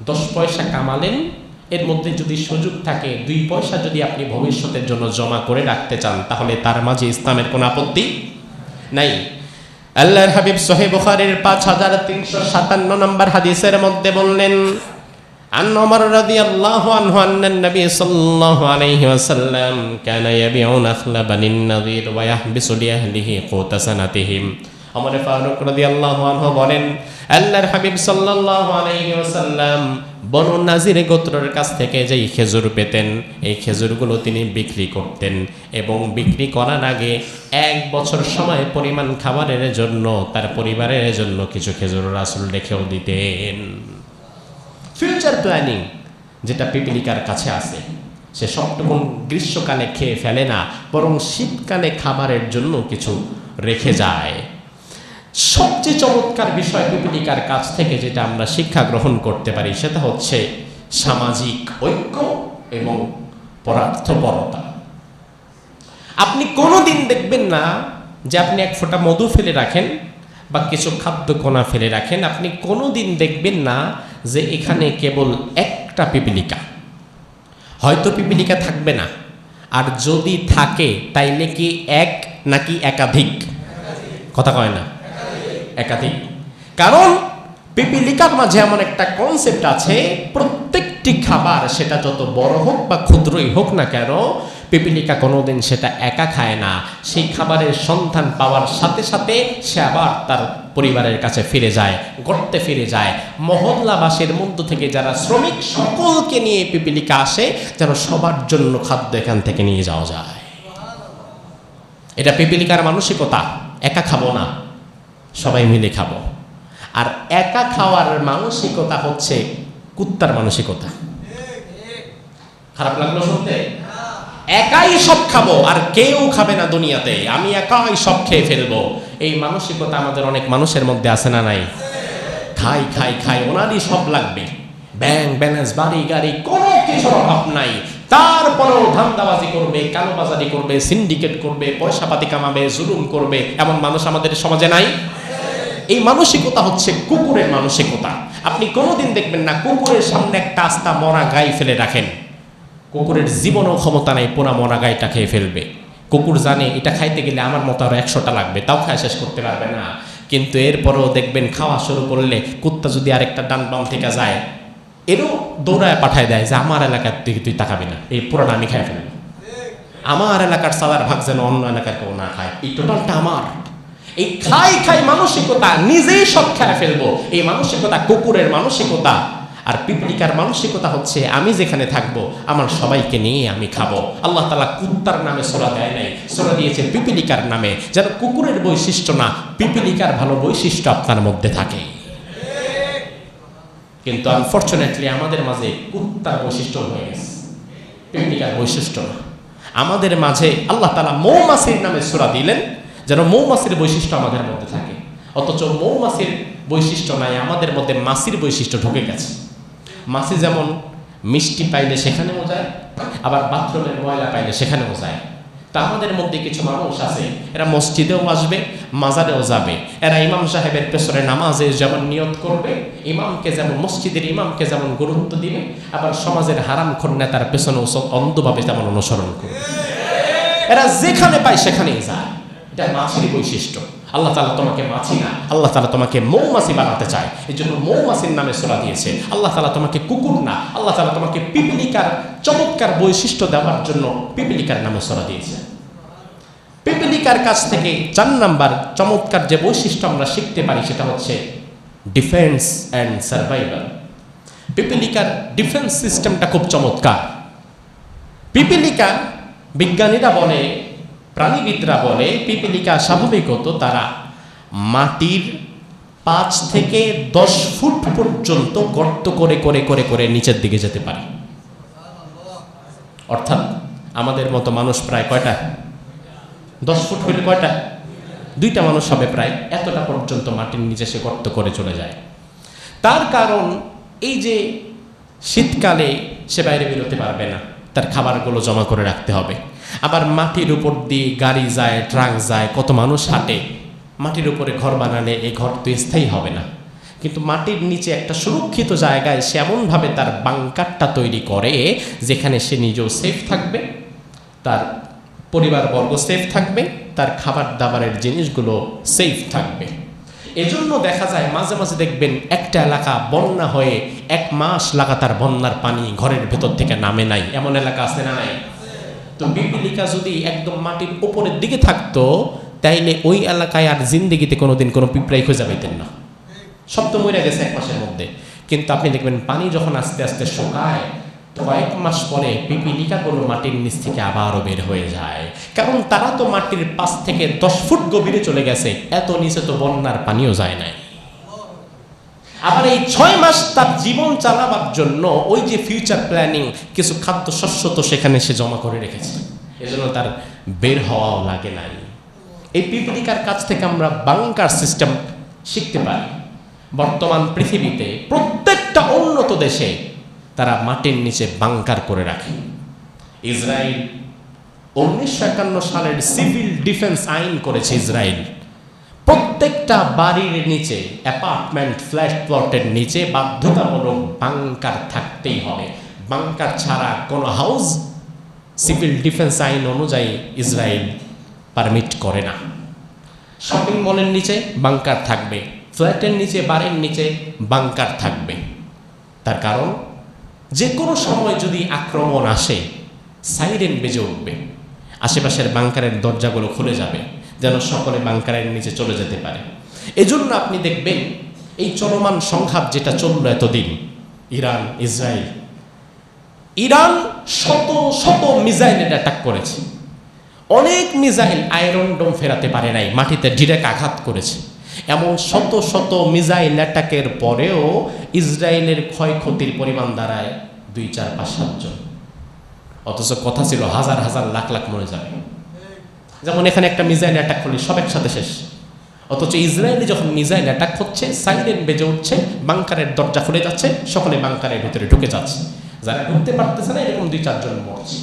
10 পয়সা কামালেন, এর মধ্যে যদি সুযোগ থাকে 2 পয়সা যদি আপনি ভবিষ্যতের জন্য জমা করে রাখতে চান, তাহলে তার মাঝে ইসলামের কোনো আপত্তি নাই। আল্লাহর হাবিব সহিহ বুখারীর 5357 নম্বর হাদিসের মধ্যে বললেন, عن عمر رضي الله عنه أن النبي صلى الله عليه وسلم كان يبيع نخل بني النضير ويحبس لأهله قوت سنتهم। عمر ফারুক রাদিয়াল্লাহু আনহু বলেন, আল্লাহর হাবিব সাল্লাল্লাহু আলাইহি ওয়াসাল্লাম বনু নাজির গোত্রের কাছ থেকে যেই খেজুর পেতেন, এই খেজুরগুলো তিনি বিক্রি করতেন এবং বিক্রি করার আগে 1 বছর সময় পরিমাণ খাবারের জন্য তার পরিবারের জন্য কিছু খেজুর রাসূল রেখেও দিতেন। ফিউচার প্ল্যানিং যেটা পিপিলিকার কাছে আছে, সে সবটুকুন গ্রীষ্মকালে খেয়ে ফেলে না, বরং শীতকালে খাবারের জন্য কিছু রেখে যায়। সবচেয়ে চমৎকার বিষয় পিপিলিকার কাছ থেকে যেটা আমরা শিক্ষা গ্রহণ করতে পারি, সেটা হচ্ছে সামাজিক ঐক্য এবং পরার্থপরতা। আপনি কোনোদিন দেখবেন না যে আপনি 1 ফোঁটা মধু ফেলে রাখেন বা কিছু খাদ্য কণা ফেলে রাখেন, আপনি কোনোদিন দেখবেন না যে এখানে কেবল একটা পিপিলিকা। হয়তো পিপিলিকা থাকবে না, আর যদি থাকে তাইলে কি 1 নাকি একাধিক? কথা কয় না, একাধিক। কারণ পিপিলিকার মাঝে এমন একটা কনসেপ্ট আছে, প্রত্যেকটি খাবার সেটা যত বড় হোক বা ক্ষুদ্রই হোক না কেন, পিপিলিকা কোনোদিন সেটা একা খায় না। সেই খাবারের সন্ধান পাওয়ার সাথে সাথে সে আবার তার পরিবারের কাছে ফিরে যায়, গর্তে ফিরে যায়। মহল্লাবাসীর মধ্য থেকে যারা শ্রমিক, সকলকে নিয়ে পিপিলিকা আসে যেন সবার জন্য খাদ্য এখান থেকে নিয়ে যাওয়া যায়। এটা পিপিলিকার মানসিকতা, একা খাবো না, সবাই মিলে খাবো। আর একা খাওয়ার মানসিকতা হচ্ছে কুত্তার মানসিকতা। খারাপ লাগলো শুনতে? একাই সব খাবো আর কেউ খাবে না দুনিয়াতে, আমি একাই সব খেয়ে ফেলবো, এই মানসিকতা আমাদের অনেক মানুষের মধ্যে আছে না নাই? খাই খাই খাই, ওনারই সব লাগবে, ব্যাংক ব্যালেন্স, বাড়ি গাড়ি, কোনো কিছুর অভাব নাই, তারপরেও ধান্দাবাজি করবে, কালোবাজারি করবে, সিন্ডিকেট করবে, পয়সা পাতি কামাবে, জুলুম করবে, এমন মানুষ আমাদের সমাজে নাই? এই মানসিকতা হচ্ছে কুকুরের মানসিকতা। আপনি কোনোদিন দেখবেন না কুকুরের সামনে একটা আস্তা মরা গাই ফেলে রাখেন, কুকুরের জীবনও ক্ষমতা নাই পোড়া মরা গাইটা খেয়ে ফেলবে। কুকুর জানে এটা খাইতে গেলে আমার মতো আরো 100টা লাগবে, তাও খায় শেষ করতে পারবে না। কিন্তু এরপরেও দেখবেন খাওয়া শুরু করলে কুত্তা যদি আরেকটা ডান বাম থেকে যায়, এরও দৌড়ায় পাঠায় দেয় যে আমার এলাকার দিকে তুই তাকাবি না, এই পুরাটা আমি খাই ফেলবো, আমার এলাকার সাদার ভাগ যেন অন্য এলাকার কেউ না খায়, এই টোটালটা আমার। এই খাই খাই মানসিকতা, নিজেই সব খেয়ে ফেলবো, এই মানসিকতা কুকুরের মানসিকতা। আর পিপিলিকার মানসিকতা হচ্ছে আমি যেখানে থাকবো আমার সবাইকে নিয়ে আমি খাবো। আল্লাহ তাআলা কুত্তার নামে সূরা দেয় নাই, সূরা দিয়েছে পিপিলিকার নামে, যেন কুকুরের বৈশিষ্ট্য না, পিপিলিকার ভালো বৈশিষ্ট্য আপনার মধ্যে থাকে। কিন্তু আনফরচুনেটলি আমাদের মাঝে কুত্তার বৈশিষ্ট্য হয়ে গেছে, পিপিলিকার বৈশিষ্ট্য না। আমাদের মাঝে আল্লাহ তাআলা মৌমাছির নামে সূরা দিলেন যেন মৌমাছির বৈশিষ্ট্য আমাদের মধ্যে থাকে, অথচ মৌমাছির বৈশিষ্ট্য নাই, আমাদের মধ্যে মাছির বৈশিষ্ট্য ঢুকে গেছে। মাছি যেমন মিষ্টি পাইলে সেখানেও যায়, আবার বাথরুমের ময়লা পাইলে সেখানেও যায়। তা আমাদের মধ্যে কিছু মানুষ আছে, এরা মসজিদেও আসবে, মাজারেও যাবে, এরা ইমাম সাহেবের পেছনে নামাজে যেমন নিয়ত করবে, ইমামকে যেমন মসজিদের ইমামকে যেমন গুরুত্ব দিবে, আবার সমাজের হারামখোর নেতার পেছনে অন্ধভাবে তেমন অনুসরণ করবে। এরা যেখানে পায় সেখানেই যায়, এটা মাছির বৈশিষ্ট্য। আল্লাহ তাআলা তোমাকে মাছি না, আল্লাহ তাআলা তোমাকে মৌমাছি বানাতে চায়, এই জন্য মৌমাছির নামে সূরা দিয়েছে। আল্লাহ তাআলা তোমাকে কুকুর না, আল্লাহ তাআলা তোমাকে পিপিলিকার চমৎকার বৈশিষ্ট্য দেওয়ার জন্য পিপিলিকার নামে সূরা দিয়েছে। পিপিলিকার কাছ থেকে 4 নাম্বার চমৎকার যে বৈশিষ্ট্য আমরা শিখতে পারি সেটা হচ্ছে ডিফেন্স অ্যান্ড সার্ভাইভাল। পিপিলিকার ডিফেন্স সিস্টেমটা খুব চমৎকার। পিপিলিকা, বিজ্ঞানীরা বলে, প্রাণীবিদরা বলে, পিপিলিকা স্বাভাবিকত তারা মাটির 5 থেকে 10 ফুট পর্যন্ত গর্ত করে করে করে করে নিচের দিকে যেতে পারে। অর্থাৎ আমাদের মতো মানুষ প্রায় কয়টা? 10 ফুট হইলে কয়টা? 2টা মানুষ হবে প্রায়, এতটা পর্যন্ত মাটির নিচে সে গর্ত করে চলে যায়। তার কারণ এই যে শীতকালে সে বাইরে বেরোতে পারবে না, তার খাবারগুলো জমা করে রাখতে হবে। আবার মাটির উপর দিয়ে গাড়ি যায়, ট্রাক যায়, কত মানুষ হাঁটে, মাটির উপরে ঘর বানালে এই ঘর তো স্থায়ী হবে না, কিন্তু মাটির নিচে একটা সুরক্ষিত জায়গায় সে এমনভাবে তার বাংকারটা তৈরি করে যেখানে সে নিজেও সেফ থাকবে, তার পরিবারবর্গ সেফ থাকবে, তার খাবার দাবারের জিনিসগুলো সেফ থাকবে। এজন্য দেখা যায় মাঝে মাঝে দেখবেন একটা এলাকা বন্যা হয়ে 1 মাস লাগাতার বন্যার পানি ঘরের ভেতর থেকে নামে নাই, এমন এলাকা আছে না নাই? তো পিপিলিকা যদি একদম মাটির উপরের দিকে থাকতো তাইলে ওই এলাকায় আর জিন্দেগিতে কোনোদিন কোনো পিঁপড়াই খুঁজে পাইতেন না, সব তো মরে গেছে 1 মাসের মধ্যে। কিন্তু আপনি দেখবেন পানি যখন আস্তে আস্তে শুকায়, কয়েক মাস পরে পিপিলিকাগুলো মাটির নিচ থেকে আবারও বের হয়ে যায়, কারণ তারা তো মাটির 5 থেকে 10 ফুট গভীরে চলে গেছে, এত নিচে তো বন্যার পানিও যায় নাই। আবার এই 6 মাস তার জীবন চালাবার জন্য ওই যে ফিউচার প্ল্যানিং, কিছু খাদ্য শস্য তো সেখানে সে জমা করে রেখেছে, এজন্য তার বের হওয়াও লাগে নাই। এই পিপিলিকার কাছ থেকে আমরা বাংকার সিস্টেম শিখতে পারি। বর্তমান পৃথিবীতে প্রত্যেকটা উন্নত দেশে তারা মাটির নিচে বাংকার করে রাখে। ইসরায়েল 1951 সালের সিভিল ডিফেন্স আইন করেছে ইসরায়েল, প্রত্যেকটা বাড়ির নিচে, অ্যাপার্টমেন্ট ফ্ল্যাট প্লটের নিচে বাধ্যতামূলক বাংকার থাকতেই হবে। বাংকার ছাড়া কোনো হাউস সিভিল ডিফেন্স আইন অনুযায়ী ইসরায়েল পারমিট করে না। শপিং মলের নিচে বাংকার থাকবে, ফ্ল্যাটের নিচে, বাড়ির নিচে বাংকার থাকবে। তার কারণ যে কোনো সময় যদি আক্রমণ আসে সাইরেন বেজে উঠবে, আশেপাশের বাংকারের দরজাগুলো খুলে যাবে যেন সকলে বাংকারের নিচে চলে যেতে পারে। এজন্য আপনি দেখবেন এই চলমান সংঘাত যেটা চললো এতদিন, ইরান ইসরায়েল, ইরান শত শত মিসাইলের অ্যাটাক করেছে, অনেক মিসাইল আয়রন ডোম ফেরাতে পারে নাই, মাটিতে ডিরেক্ট আঘাত করেছে। এমন শত শত মিসাইল অ্যাটাকের পরেও ইসরায়েলের ক্ষয়ক্ষতির পরিমাণ দাঁড়ায় 2, 4, 5, 7 জন, অথচ কথা ছিল হাজার হাজার লাখ লাখ মরে যাবে। যেমন এখানে একটা মিসাইল অ্যাটাক করলে সব একসাথে শেষ, অথচ ইসরায়েলে যখন মিসাইল অ্যাটাক হচ্ছে সাইরেন বেজে উঠছে, বাংকারের দরজা খুলে যাচ্ছে, সকলে বাংকারের ভিতরে ঢুকে যাচ্ছে, যারা ঢুকতে পারতেছে না এরকম 2, 4 জন মরছে।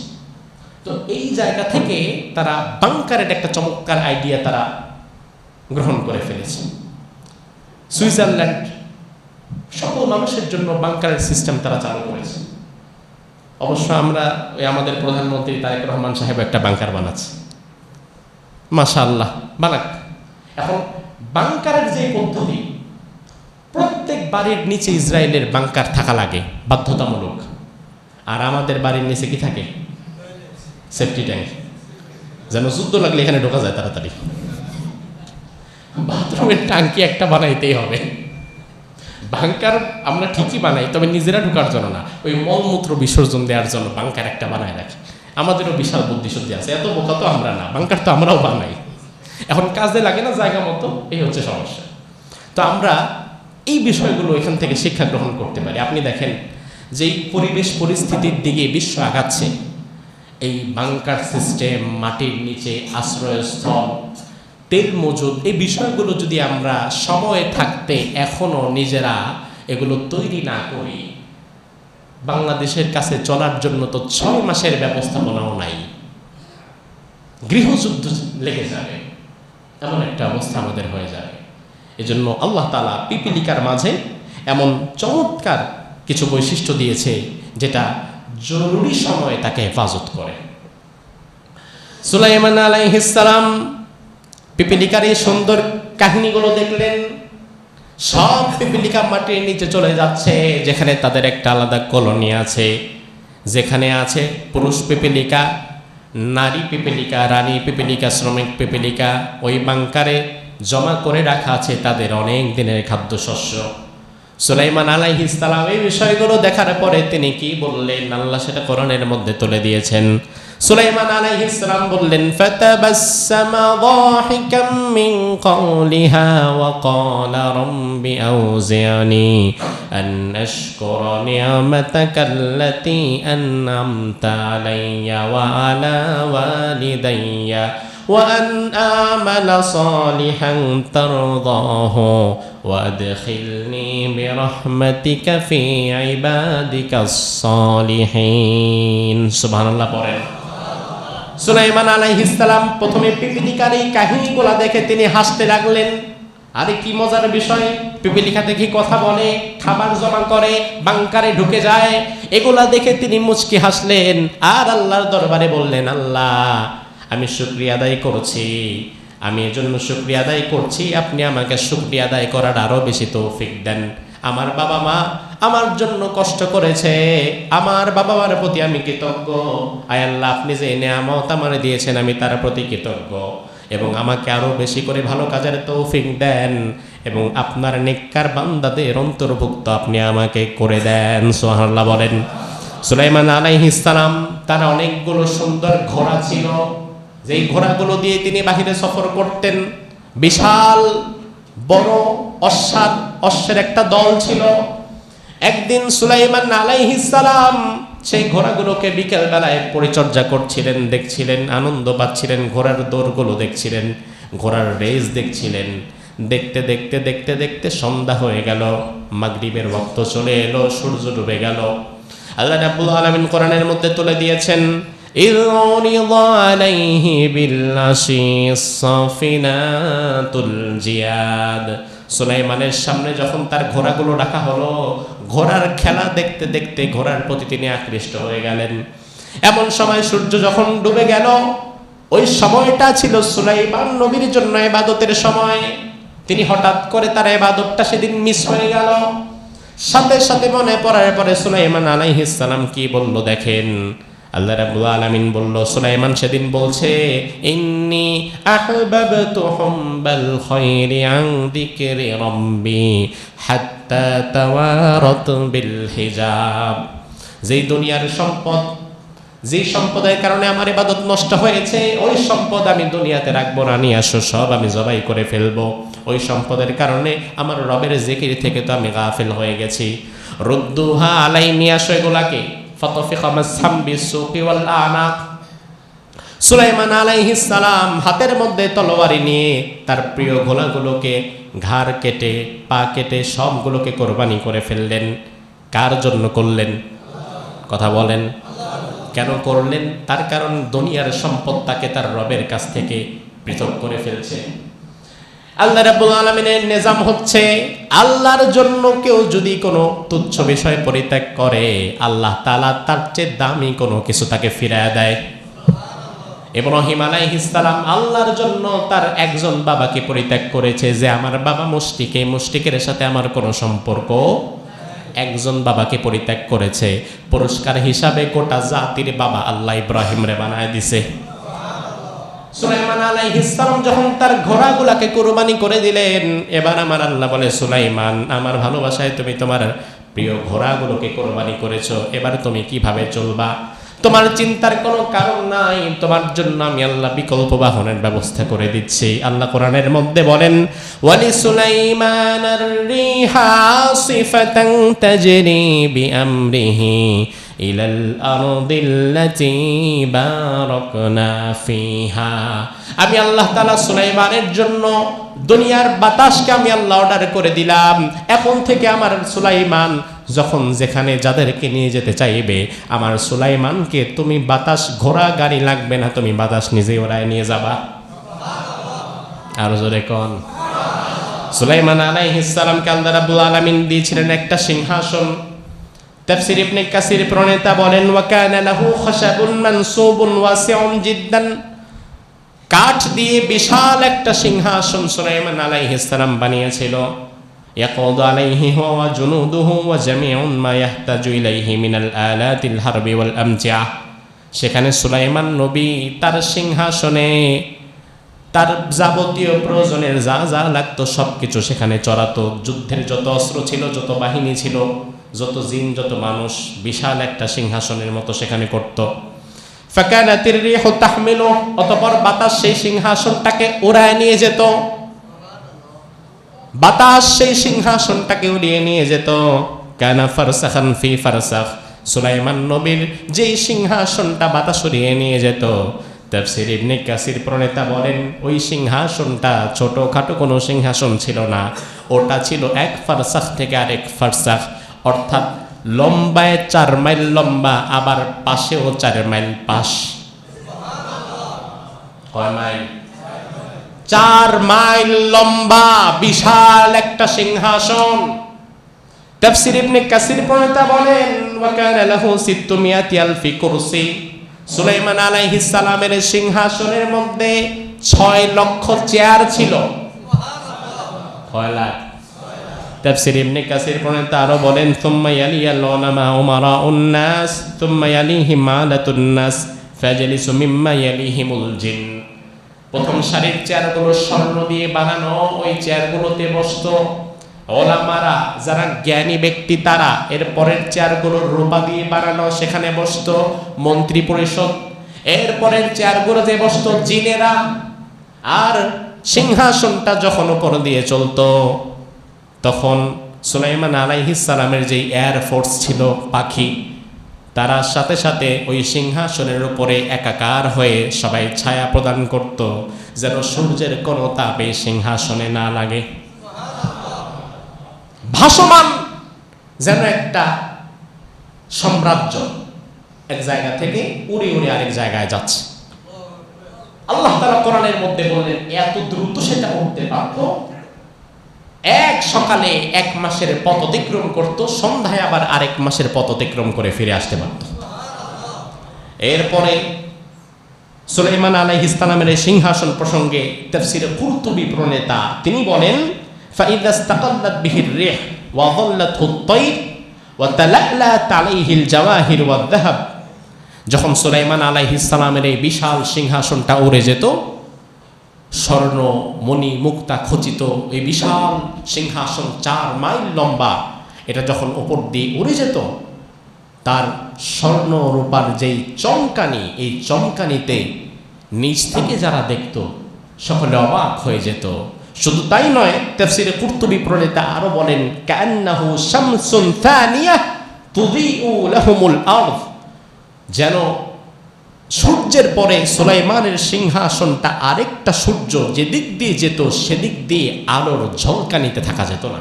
তো এই জায়গা থেকে তারা বাংকারের একটা চমৎকার আইডিয়া তারা গ্রহণ করে ফেলেছে। সুইজারল্যান্ড সকল মানুষের জন্য বাংকারের সিস্টেম তারা চালু করেছে। অবশ্য আমরা ওই আমাদের প্রধানমন্ত্রী তারেক রহমান সাহেব একটা বাংকার বানাচ্ছে, মাশাআল্লাহ, বানাক। এখন বাংকারের যে পদ্ধতি, প্রত্যেক বাড়ির নিচে ইসরায়েলের বাংকার থাকা লাগে বাধ্যতামূলক, আর আমাদের বাড়ির নিচে কি থাকে? সেফটি ট্যাঙ্ক, যেন যুদ্ধ লাগলে এখানে ঢোকা যায় তাড়াতাড়ি। বাথরুমের ট্যাঙ্কি একটা বানাইতেই হবে। বাংকার আমরা ঠিকই বানাই, তবে নিজেরা ঢোকার জন্য না, ওই মলমূত্র বিসর্জন দেওয়ার জন্য বাংকার একটা বানায় রাখি। আমাদেরও বিশাল বুদ্ধিশুদ্ধি আছে, এত বোকা তো আমরা না, বাংকার তো আমরাও বানাই, এখন কাজে লাগে না জায়গা মতো, এই হচ্ছে সমস্যা। তো আমরা এই বিষয়গুলো এখান থেকে শিক্ষা গ্রহণ করতে পারি। আপনি দেখেন যেই পরিবেশ পরিস্থিতির দিকে বিশ্ব আগাচ্ছে, এই বাংকার সিস্টেম, মাটির নিচে আশ্রয়স্থল, তেল মজুদ, এই বিষয়গুলো যদি আমরা সময়ে থাকতে এখনো নিজেরা এগুলো তৈরি না করি, বাংলাদেশের কাছে চলার জন্য তো 6 মাসের ব্যবস্থাপনাও নাই, গৃহযুদ্ধ লেগে যাবে, এমন একটা অবস্থা আমাদের হয়ে যাবে। এজন্য আল্লাহ তাআলা পিপিলিকার মাঝে এমন চমৎকার কিছু বৈশিষ্ট্য দিয়েছে যেটা জরুরি সময়ে তাকে হেফাজত করে। সুলাইমান আলাইহিস সালাম পিপিলিকার এই সুন্দর কাহিনীগুলো দেখলেন, সব পিপিলিকা মাটির নিচে চলে যাচ্ছে, যেখানে তাদের একটা আলাদা কলোনি আছে, যেখানে আছে পুরুষ পিপিলিকা, নারী পিপিলিকা, রানী পিপিলিকা, শ্রমিক পিপিলিকা, ওই বাংকারে জমা করে রাখা আছে তাদের অনেক দিনের খাদ্যশস্য। সুলাইমান আলাইহিস সালাম এই বিষয়গুলো দেখার পরে তিনি কি বললেন, আল্লাহ সেটা কোরআনের মধ্যে তুলে দিয়েছেন। সুলাইমান আলাইহিস সালাম বললেন, ফাতাবাসসামা দাহিকাম মিন কওলিহা ওয়া ক্বালা রাব্বি আউজি'নি আন আশকুরা নি'মাতাকাল্লাতী আন'আমতা আলাইয়া ওয়া আলা ওয়ালিদাইয়া وأن أعمل صالحا ترضاه وأدخلني برحمتك في عبادك الصالحين سبحان الله পড়েন। সুলাইমান আলাইহিস সালাম প্রথমে পিপিলিকার এই কাহিনীগুলো দেখে তিনি হাসতে লাগলেন। আরে কি মজার বিষয়, পিপিলিকা দেখি কথা বলে, খাবার জমা করে, বাংকারে ঢুকে যায়, এগুলা দেখে তিনি মুচকি হাসলেন আর আল্লাহর দরবারে বললেন, আল্লাহ আমি শুকরিয়া আদায় করছি, আমি এজন্য শুকরিয়া আদায় করছি, আপনি আমাকে শুকরিয়া আদায় করার আরো বেশি তৌফিক দেন। আমার বাবা মা আমার জন্য কষ্ট করেছে, আমার বাবা মার প্রতি আমি কৃতজ্ঞ। আয় আল্লাহ, আপনি যে নেয়ামত আমার দিয়েছেন আমি তার প্রতি কৃতজ্ঞ, এবং আমাকে আরো বেশি করে ভালো কাজের তৌফিক দেন, এবং আপনার নেককার বান্দাদের অন্তর্ভুক্ত আপনি আমাকে করে দেন। সুবহানাল্লাহ বলেন। সুলাইমান আলাইহিস সালাম তার অনেকগুলো সুন্দর ঘোড়া ছিল, যেই ঘোড়াগুলো দিয়ে তিনি বাহিরে সফর করতেন। বিশাল বড় অশ্বের একটা দল ছিল। একদিন সুলাইমান আলাইহিস সালাম সেই ঘোড়াগুলোকে বিকেল বেলায় পরিচর্যা করছিলেন, দেখছিলেন, আনন্দ পাচ্ছিলেন, ঘোড়ার দৌড়গুলো দেখছিলেন, ঘোড়ার রেস দেখছিলেন। দেখতে দেখতে দেখতে দেখতে সন্ধ্যা হয়ে গেল, মাগরিবের ওয়াক্ত চলে এলো, সূর্য ডুবে গেল। আল্লাহ রাব্বুল আলামিন কোরআনের মধ্যে তুলে দিয়েছেন, إذ عرض عليه بالعشي الصافنات الجياد। সুলাইমানের সামনে যখন তার ঘোড়াগুলো রাখা হলো, ঘোড়ার খেলা দেখতে দেখতে ঘোড়ার প্রতি তিনি আকৃষ্ট হয়ে গেলেন। এমন সময় সূর্য যখন ডুবে গেল, ওই সময়টা ছিল সুলাইমান নবীর জন্য ইবাদতের সময়। তিনি হঠাৎ করে তার ইবাদতটা সেদিন মিস হয়ে গেল। সাথে সাথে মনে পড়ার পরে সুলাইমান আলাইহিস সালাম কি বলল দেখেন, আল্লাহ রাব্বুল আলামিন বলল, সুলাইমান সেদিন বলছে, ইন্নী আহবাবতু হুম্বাল খায়রি আন যিকরি রাব্বি হাত্তা তাওয়ারাত বিল হিজাব। যেই দুনিয়ার সম্পদ, যেই সম্পদের কারণে আমার ইবাদত নষ্ট হয়েছে, ওই সম্পদ আমি দুনিয়াতে রাখবো না, নিয়ে আসো সব আমি জবাই করে ফেলবো। ওই সম্পদের কারণে আমার রবের জিকির থেকে তো আমি গাফিল হয়ে গেছি। রুদ্দুহা আলাই, নিয়ে আসো এগুলাকে। সুলাইমান আলাইহিস সালাম হাতের মধ্যে তলোয়ারি নিয়ে তার প্রিয় ঘোড়াগুলোকে ঘাড় কেটে, পা কেটে সবগুলোকে কোরবানি করে ফেললেন। কার জন্য করলেন? কথা বলেন। কেন করলেন? তার কারণ দুনিয়ার সম্পদ তাকে তার রবের কাছ থেকে পৃথক করে ফেলছে। আল্লাহ রাব্বুল আলামিনের নিজাম হচ্ছে, আল্লাহর জন্য কেউ যদি কোনো তুচ্ছ বিষয় পরিত্যাগ করে, আল্লাহ তাআলা তার চেয়ে দামি কোনো কিছু তাকে ফিরায় দেয়। ইব্রাহিম আলাইহিস সালাম আল্লাহর জন্য তার একজন বাবাকে পরিত্যাগ করেছে, যে আমার বাবা মুশরিক, এই মুশরিকের সাথে আমার কোনো সম্পর্ক। একজন বাবাকে পরিত্যাগ করেছে, পুরস্কার হিসাবে গোটা জাতির বাবা আল্লাহ ইব্রাহিম রে বানায় দিছে। সুলাইমান আলাইহিস সালাম যখন তার ঘোড়াগুলাকে কুরবানি করে দিলেন, এবার আমার আল্লাহ বলে, সুলাইমান, আমার ভালোবাসায় তুমি তোমার প্রিয় ঘোড়াগুলোকে কুরবানি করেছো, এবার তুমি কিভাবে চলবা? তোমার চিন্তার কোনো কারণ নাই, তোমার জন্য আমি আল্লাহ বিকল্প বাহনের ব্যবস্থা করে দিচ্ছি। আল্লাহ কোরআনের মধ্যে বলেন, ওয়ালি সুলাইমানার রিহা সিফাতান তাজরি বিআমরিহি ইলাল আরদিল্লাতী বারাকনা ফিহা। আমি আল্লাহ তাআলা সুলাইমানের জন্য দুনিয়ার বাতাসকে আমি আল্লাহ অর্ডার করে দিলাম। এখন থেকে আমার সুলাইমান যখন যেখানে যাদেরকে নিয়ে যেতে চাইবে, আমার সুলাইমানকে তুমি বাতাস, ঘোড়া গাড়ি লাগবে না, তুমি বাতাস নিজে ওড়ায় নিয়ে যাবা। আর জোরে কোন। সুলাইমান আলাইহিস সালামকে আল্লাহ রাব্বুল আলামিন দিয়েছিলেন একটা সিংহাসন। তাফসীর ইবনে কাসির প্রণেতা বলেন, ওয়া কানা লাহু খাশাবুন মানসুবুন ওয়াসিউন জিদ্দান। কাঠ দিয়ে বিশাল একটা সিংহাসন সুলাইমান আলাইহিস সালাম বানিয়েছিল। ইয়াকুদু আলাইহি হুয়া ওয়া জুনুদুহু ওয়া জামিউন মা ইয়াহতাজু ইলাইহি মিনাল আলাতিল হারবি ওয়াল আমজিআ। সেখানে সুলাইমান নবী তার সিংহাসনে তার যাবতীয় প্রয়োজনের যা যা লাগতো সবকিছু সেখানে চড়াতো। যুদ্ধের যত অস্ত্র ছিল, যত বাহিনী ছিল, যত জিন, যত মানুষ, বিশাল একটা সিংহাসনের মতো সেখানে করত। ফাকানাতির রিহু তাহমিলু, অতঃপর বাতাস সেই সিংহাসনটাকে উড়ায় নিয়ে যেত। বাতাস সেই সিংহাসনটাকে উড়িয়ে নিয়ে যেত। কানা ফারসাখান ফি ফারসাখ, সুলাইমান নবীর যেই সিংহাসনটা বাতাস উড়িয়ে নিয়ে যেত, তাফসীর ইবনে কাসির প্রণেতা বলেন, ওই সিংহাসনটা ছোটখাটো কোনো সিংহাসন ছিল না, ওটা ছিল এক ফারসাখ থেকে আরেক ফারসাখ, অর্থাৎ লম্বায় 4 মাইল লম্বা, আবার পাশেও 4 মাইল পাশ। কয় মাইল? 4 মাইল লম্বা বিশাল একটা সিংহাসন। তাফসীর ইবনে কাসির প্রণেতা বলেন, ওয়া কানা লাহু 600 আলফি কুরসি। সুলাইমান আলাইহিস সালামের সিংহাসনের মধ্যে 6 লক্ষ চেয়ার ছিল। কয় লাখ? তাফসীর ইবনে কাসির প্রণেতা আরো বলেন, সুম্মা ইয়ালিয়াল উলামা উমারাউন নাস সুম্মা ইয়ালিহিম মালাতুন নাস ফাজলিসু মিম্মা ইয়ালিহিমুল জিন। প্রথম সারির চেয়ারগুলো স্বর্ণ দিয়ে বানানো, ওই চেয়ারগুলোতে বসতো ওলামারা, যারা জ্ঞানী ব্যক্তি তারা। এর পরের চেয়ারগুলো রূপা দিয়ে বানানো, সেখানে বসতো মন্ত্রী পরিষদ। এর পরের চেয়ারগুলোতে বসতো জিনেরা। আর সিংহাসনটা যখন উপর দিয়ে চলতো, তখন সুলাইমান আলাইহিস সালামের যেই এয়ার ফোর্স ছিল, পাখি, তারা সাথে সাথে ওই সিংহাসনের উপরে একাকার হয়ে সবাই ছায়া প্রদান করত, যেন সূর্যের কোনো তাপে সিংহাসনে না লাগে। ভাসমান যেন একটা সাম্রাজ্য এক জায়গা থেকে উড়ে উড়ে আরেক জায়গায় যাচ্ছে। আল্লাহ তাআলা কোরআনের মধ্যে বললেন, এত দ্রুত সেটা উঠতে পারত, এক সকালে 1 মাসের পথ অতিক্রম করত, সন্ধ্যায় আবার আরেক মাসের পথ অতিক্রম করে ফিরে আসতে পারত। এরপরে সুলাইমান আলাইহিস সালামের সিংহাসন প্রসঙ্গে তাফসীরে কুরতুবী প্রণেতা তিনি বলেন, ফাইযা ইসতাকাল্লাত বিহির রিহ ওয়া যাল্লাতহু আত-তায়র ওয়া তালালাত আলাইহিল জাওয়াহির ওয়াদ যাহাব। যখন সুলাইমান আলাইহিস সালামের এই বিশাল সিংহাসনটা উড়ে যেত, স্বর্ণ মণি মুক্তা খচিত এই বিশাল সিংহাসন 4 মাইল লম্বা, এটা যখন উপর দিয়ে উড়ে যেত, তার স্বর্ণ রূপার যেই চমকানি, এই চমকানিতে নিচ থেকে যারা দেখত সকলে অবাক হয়ে যেত। শুধু তাই নয়, তাফসীরে কুরতুবী প্রণেতা আরো বলেন, কান্নাহু শামসুন থানিয়া তুযিউ লাহুমুল আরদ, যেন সূর্যের পরে সুলাইমানের সিংহাসনটা আরেকটা সূর্য, যেদিক দিয়ে যেত সেদিক দিয়ে আলোর ঝলকানিতে থাকা যেত না।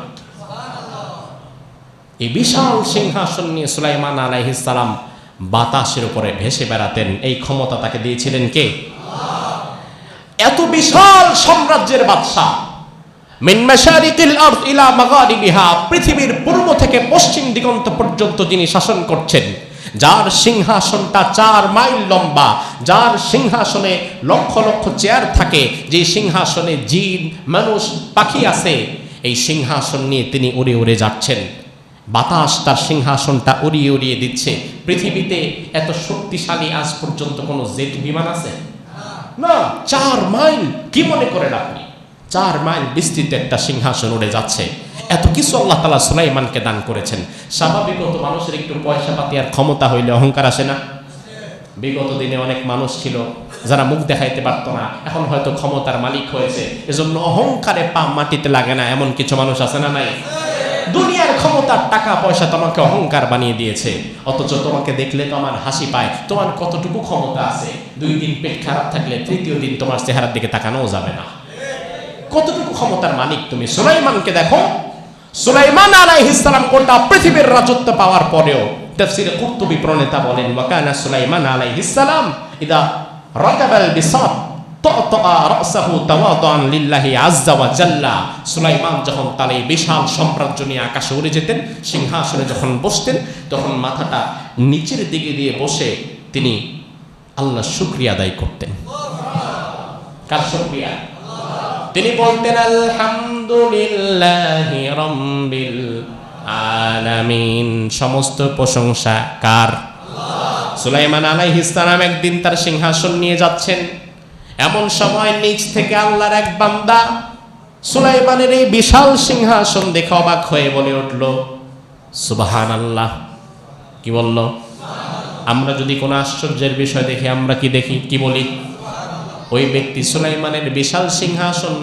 এই বিশাল সিংহাসন নিয়ে সুলাইমান আলাইহিস সালাম বাতাসের উপরে ভেসে বেড়াতেন। এই ক্ষমতা তাকে দিয়েছিলেন কে? এত বিশাল সাম্রাজ্যের বাদশা, মিন মাশারিকিল আরদ ইলা মাগারিবিহা, পৃথিবীর পূর্ব থেকে পশ্চিম দিগন্ত পর্যন্ত যিনি শাসন করছেন, যার সিংহাসনটা 4 মাইল লম্বা, যার সিংহাসনে লক্ষ লক্ষ চেয়ার থাকে, যে সিংহাসনে জিন মানুষ পাখি আছে, এই সিংহাসন নিয়ে তিনি উড়ে উড়ে যাচ্ছেন। বাতাস তার সিংহাসনটা উড়িয়ে উড়িয়ে দিচ্ছে। পৃথিবীতে এত শক্তিশালী আজ পর্যন্ত কোনো জেট বিমান আছে? না, 4 মাইল। কি মনে করেন আপনি 4 মাইল বিস্তৃত একটা সিংহাসন উড়ে যাচ্ছে? এত কিছু আল্লাহ তাআলা সুলাইমানকে দান করেছেন। স্বাভাবিকত মানুষের একটু পয়সা পাতি আর ক্ষমতা হইলে অহংকার আসে না? বিগত দিনে অনেক মানুষ ছিল যারা মুখ দেখাইতে পারতো না, এখন হয়তো ক্ষমতার মালিক হয়েছে, এজন্য অহংকারে পা মাটিতে লাগে না, এমন কিছু মানুষ আছে না নাই? দুনিয়ার ক্ষমতার টাকা পয়সা তোমাকে অহংকার বানিয়ে দিয়েছে, অথচ তোমাকে দেখলে তো আমার হাসি পায়। তোমার কতটুকু ক্ষমতা আছে, 2 দিন পেট খারাপ থাকলে 3য় দিন তোমার চেহারার দিকে তাকানোও যাবে না। কতটুকু ক্ষমতার মালিক তুমি। সুলাইমানকে দেখো, সুলাইমান আলাইহিস সালাম গোটা পৃথিবীর রাজত্ব পাওয়ার পরেও তাফসীরে কুরতুবী প্রণেতা বলেন, ওয়া কানা সুলাইমান আলাইহিস সালাম ইদা রাকাবাল বিসাত তাতা রাসাহু তাওয়াদান লিল্লাহি আযজা ওয়া জাল্লা। সুলাইমান যখন তার এই বিশাল সাম্রাজ্য নিয়ে আকাশে উড়ে যেতেন, সিংহাসনে যখন বসতেন, তখন মাথাটা নিচের দিকে দিয়ে বসে তিনি আল্লাহর শুকরিয়া আদায় করতেন। কার শুকরিয়া? তিনি বলতেন, আলহামদুলিল্লাহি রাব্বিল আলামিন। সমস্ত প্রশংসা কার? সুলাইমান আলাইহিস সালাম একদিন তার সিংহাসন নিয়ে যাচ্ছেন, এমন সময় নিচ থেকে আল্লাহর এক বান্দা সুলাইমানের এই বিশাল সিংহাসন দেখে অবাক হয়ে বলে উঠল, সুবহানাল্লাহ। কি বলল? আমরা যদি কোনো আশ্চর্যের বিষয় দেখি, আমরা কি দেখি, কি বলি? ওই ব্যক্তি সুলাইমানের বিশাল সিংহাসন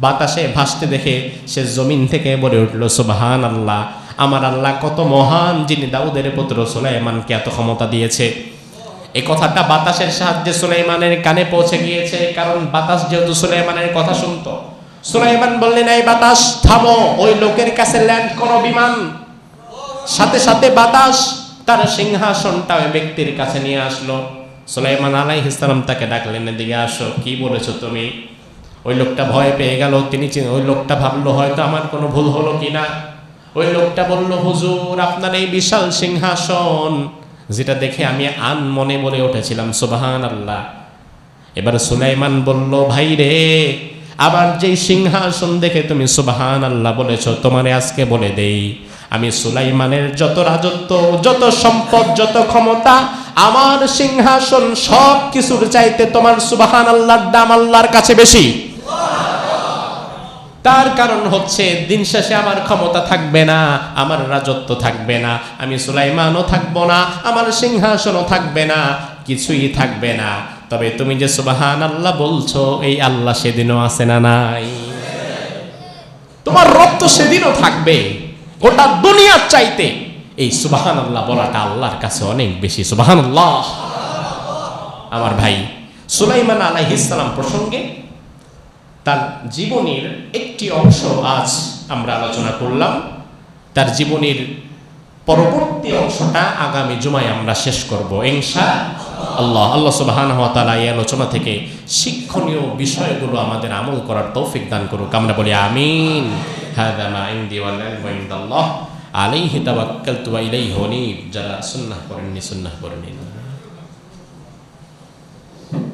বাতাসে ভাসতে দেখে সে জমিন থেকে বলে উঠল, সুবহানাল্লাহ, আমার আল্লাহ কত মহান, যিনি দাউদের পুত্র সুলাইমানকে এত ক্ষমতা দিয়েছে। এই কথাটা বাতাসের সাহায্যে সুলাইমানের কানে পৌঁছে গিয়েছে, কারণ বাতাস যেহেতু সুলাইমানের কথা শুনতো। সুলাইমান বললেন, এই বাতাস থামো, ওই লোকের কাছে ল্যান্ড করো বিমান। সাথে সাথে বাতাস তার সিংহাসনটা ওই ব্যক্তির কাছে নিয়ে আসলো। সুলাইমান আলাইহিস সালাম তাকে ডাকলেন, এদিকে আসো, কি বলেছো তুমি? ওই লোকটা ভয় পেয়ে গেল। ওই লোকটা ভাবলো হয়তো আমার কোনো ভুল হলো কিনা। ওই লোকটা বলল, হুজুর, আপনার এই বিশাল সিংহাসন যেটা দেখে আমি মনে বলে উঠেছিলাম সুবহানাল্লাহ। এবার সুলাইমান বলল, ভাই রে, আবার যেই সিংহাসন দেখে তুমি সুবহানাল্লাহ বলেছো, তোমারে আজকে বলে দেই, আমি সুলাইমানের যত রাজত্ব, যত সম্পদ, যত ক্ষমতা, আমার সিংহাসন সব কিছুর চাইতে তোমার সুবহানাল্লাহর দাম আল্লাহর কাছে বেশি। তার কারণ হচ্ছে, দিন শেষে আমার ক্ষমতা থাকবে না, আমার রাজত্ব থাকবে না, আমি সুলাইমানও থাকবো না, আমার সিংহাসনও থাকবে না, কিছুই থাকবে না। তবে তুমি যে সুবহানাল্লাহ বলছো, এই আল্লাহ সেদিনও আছে না নাই? তোমার রক্ত সেদিনও থাকবে। গোটা দুনিয়ার চাইতে এই সুবহানাল্লাহ বলাটা আল্লাহর কাছে অনেক বেশি। সুবহানাল্লাহ। আমার ভাই, সুলাইমান আলাইহিস সালাম প্রসঙ্গে তার জীবনের একটি অংশ আজ আমরা আলোচনা করলাম। তার জীবনের পরবর্তী অংশটা আগামী জুমায় আমরা শেষ করব ইনশাআল্লাহ। আল্লাহ সুবহানাহু ওয়া তাআলা এই আলোচনা থেকে শিক্ষণীয় বিষয়গুলো আমাদের আমল করার তৌফিক দান করুক। আমরা বলি আমিন। হাযা মা ইনদি ওয়াল ইলমু ইনদাল্লাহ আলাইহি তাওয়াক্কালতু ওয়া ইলাইহি উনীব। যারা সুন্নাহ করেননি সুন্নাহ করে নিন।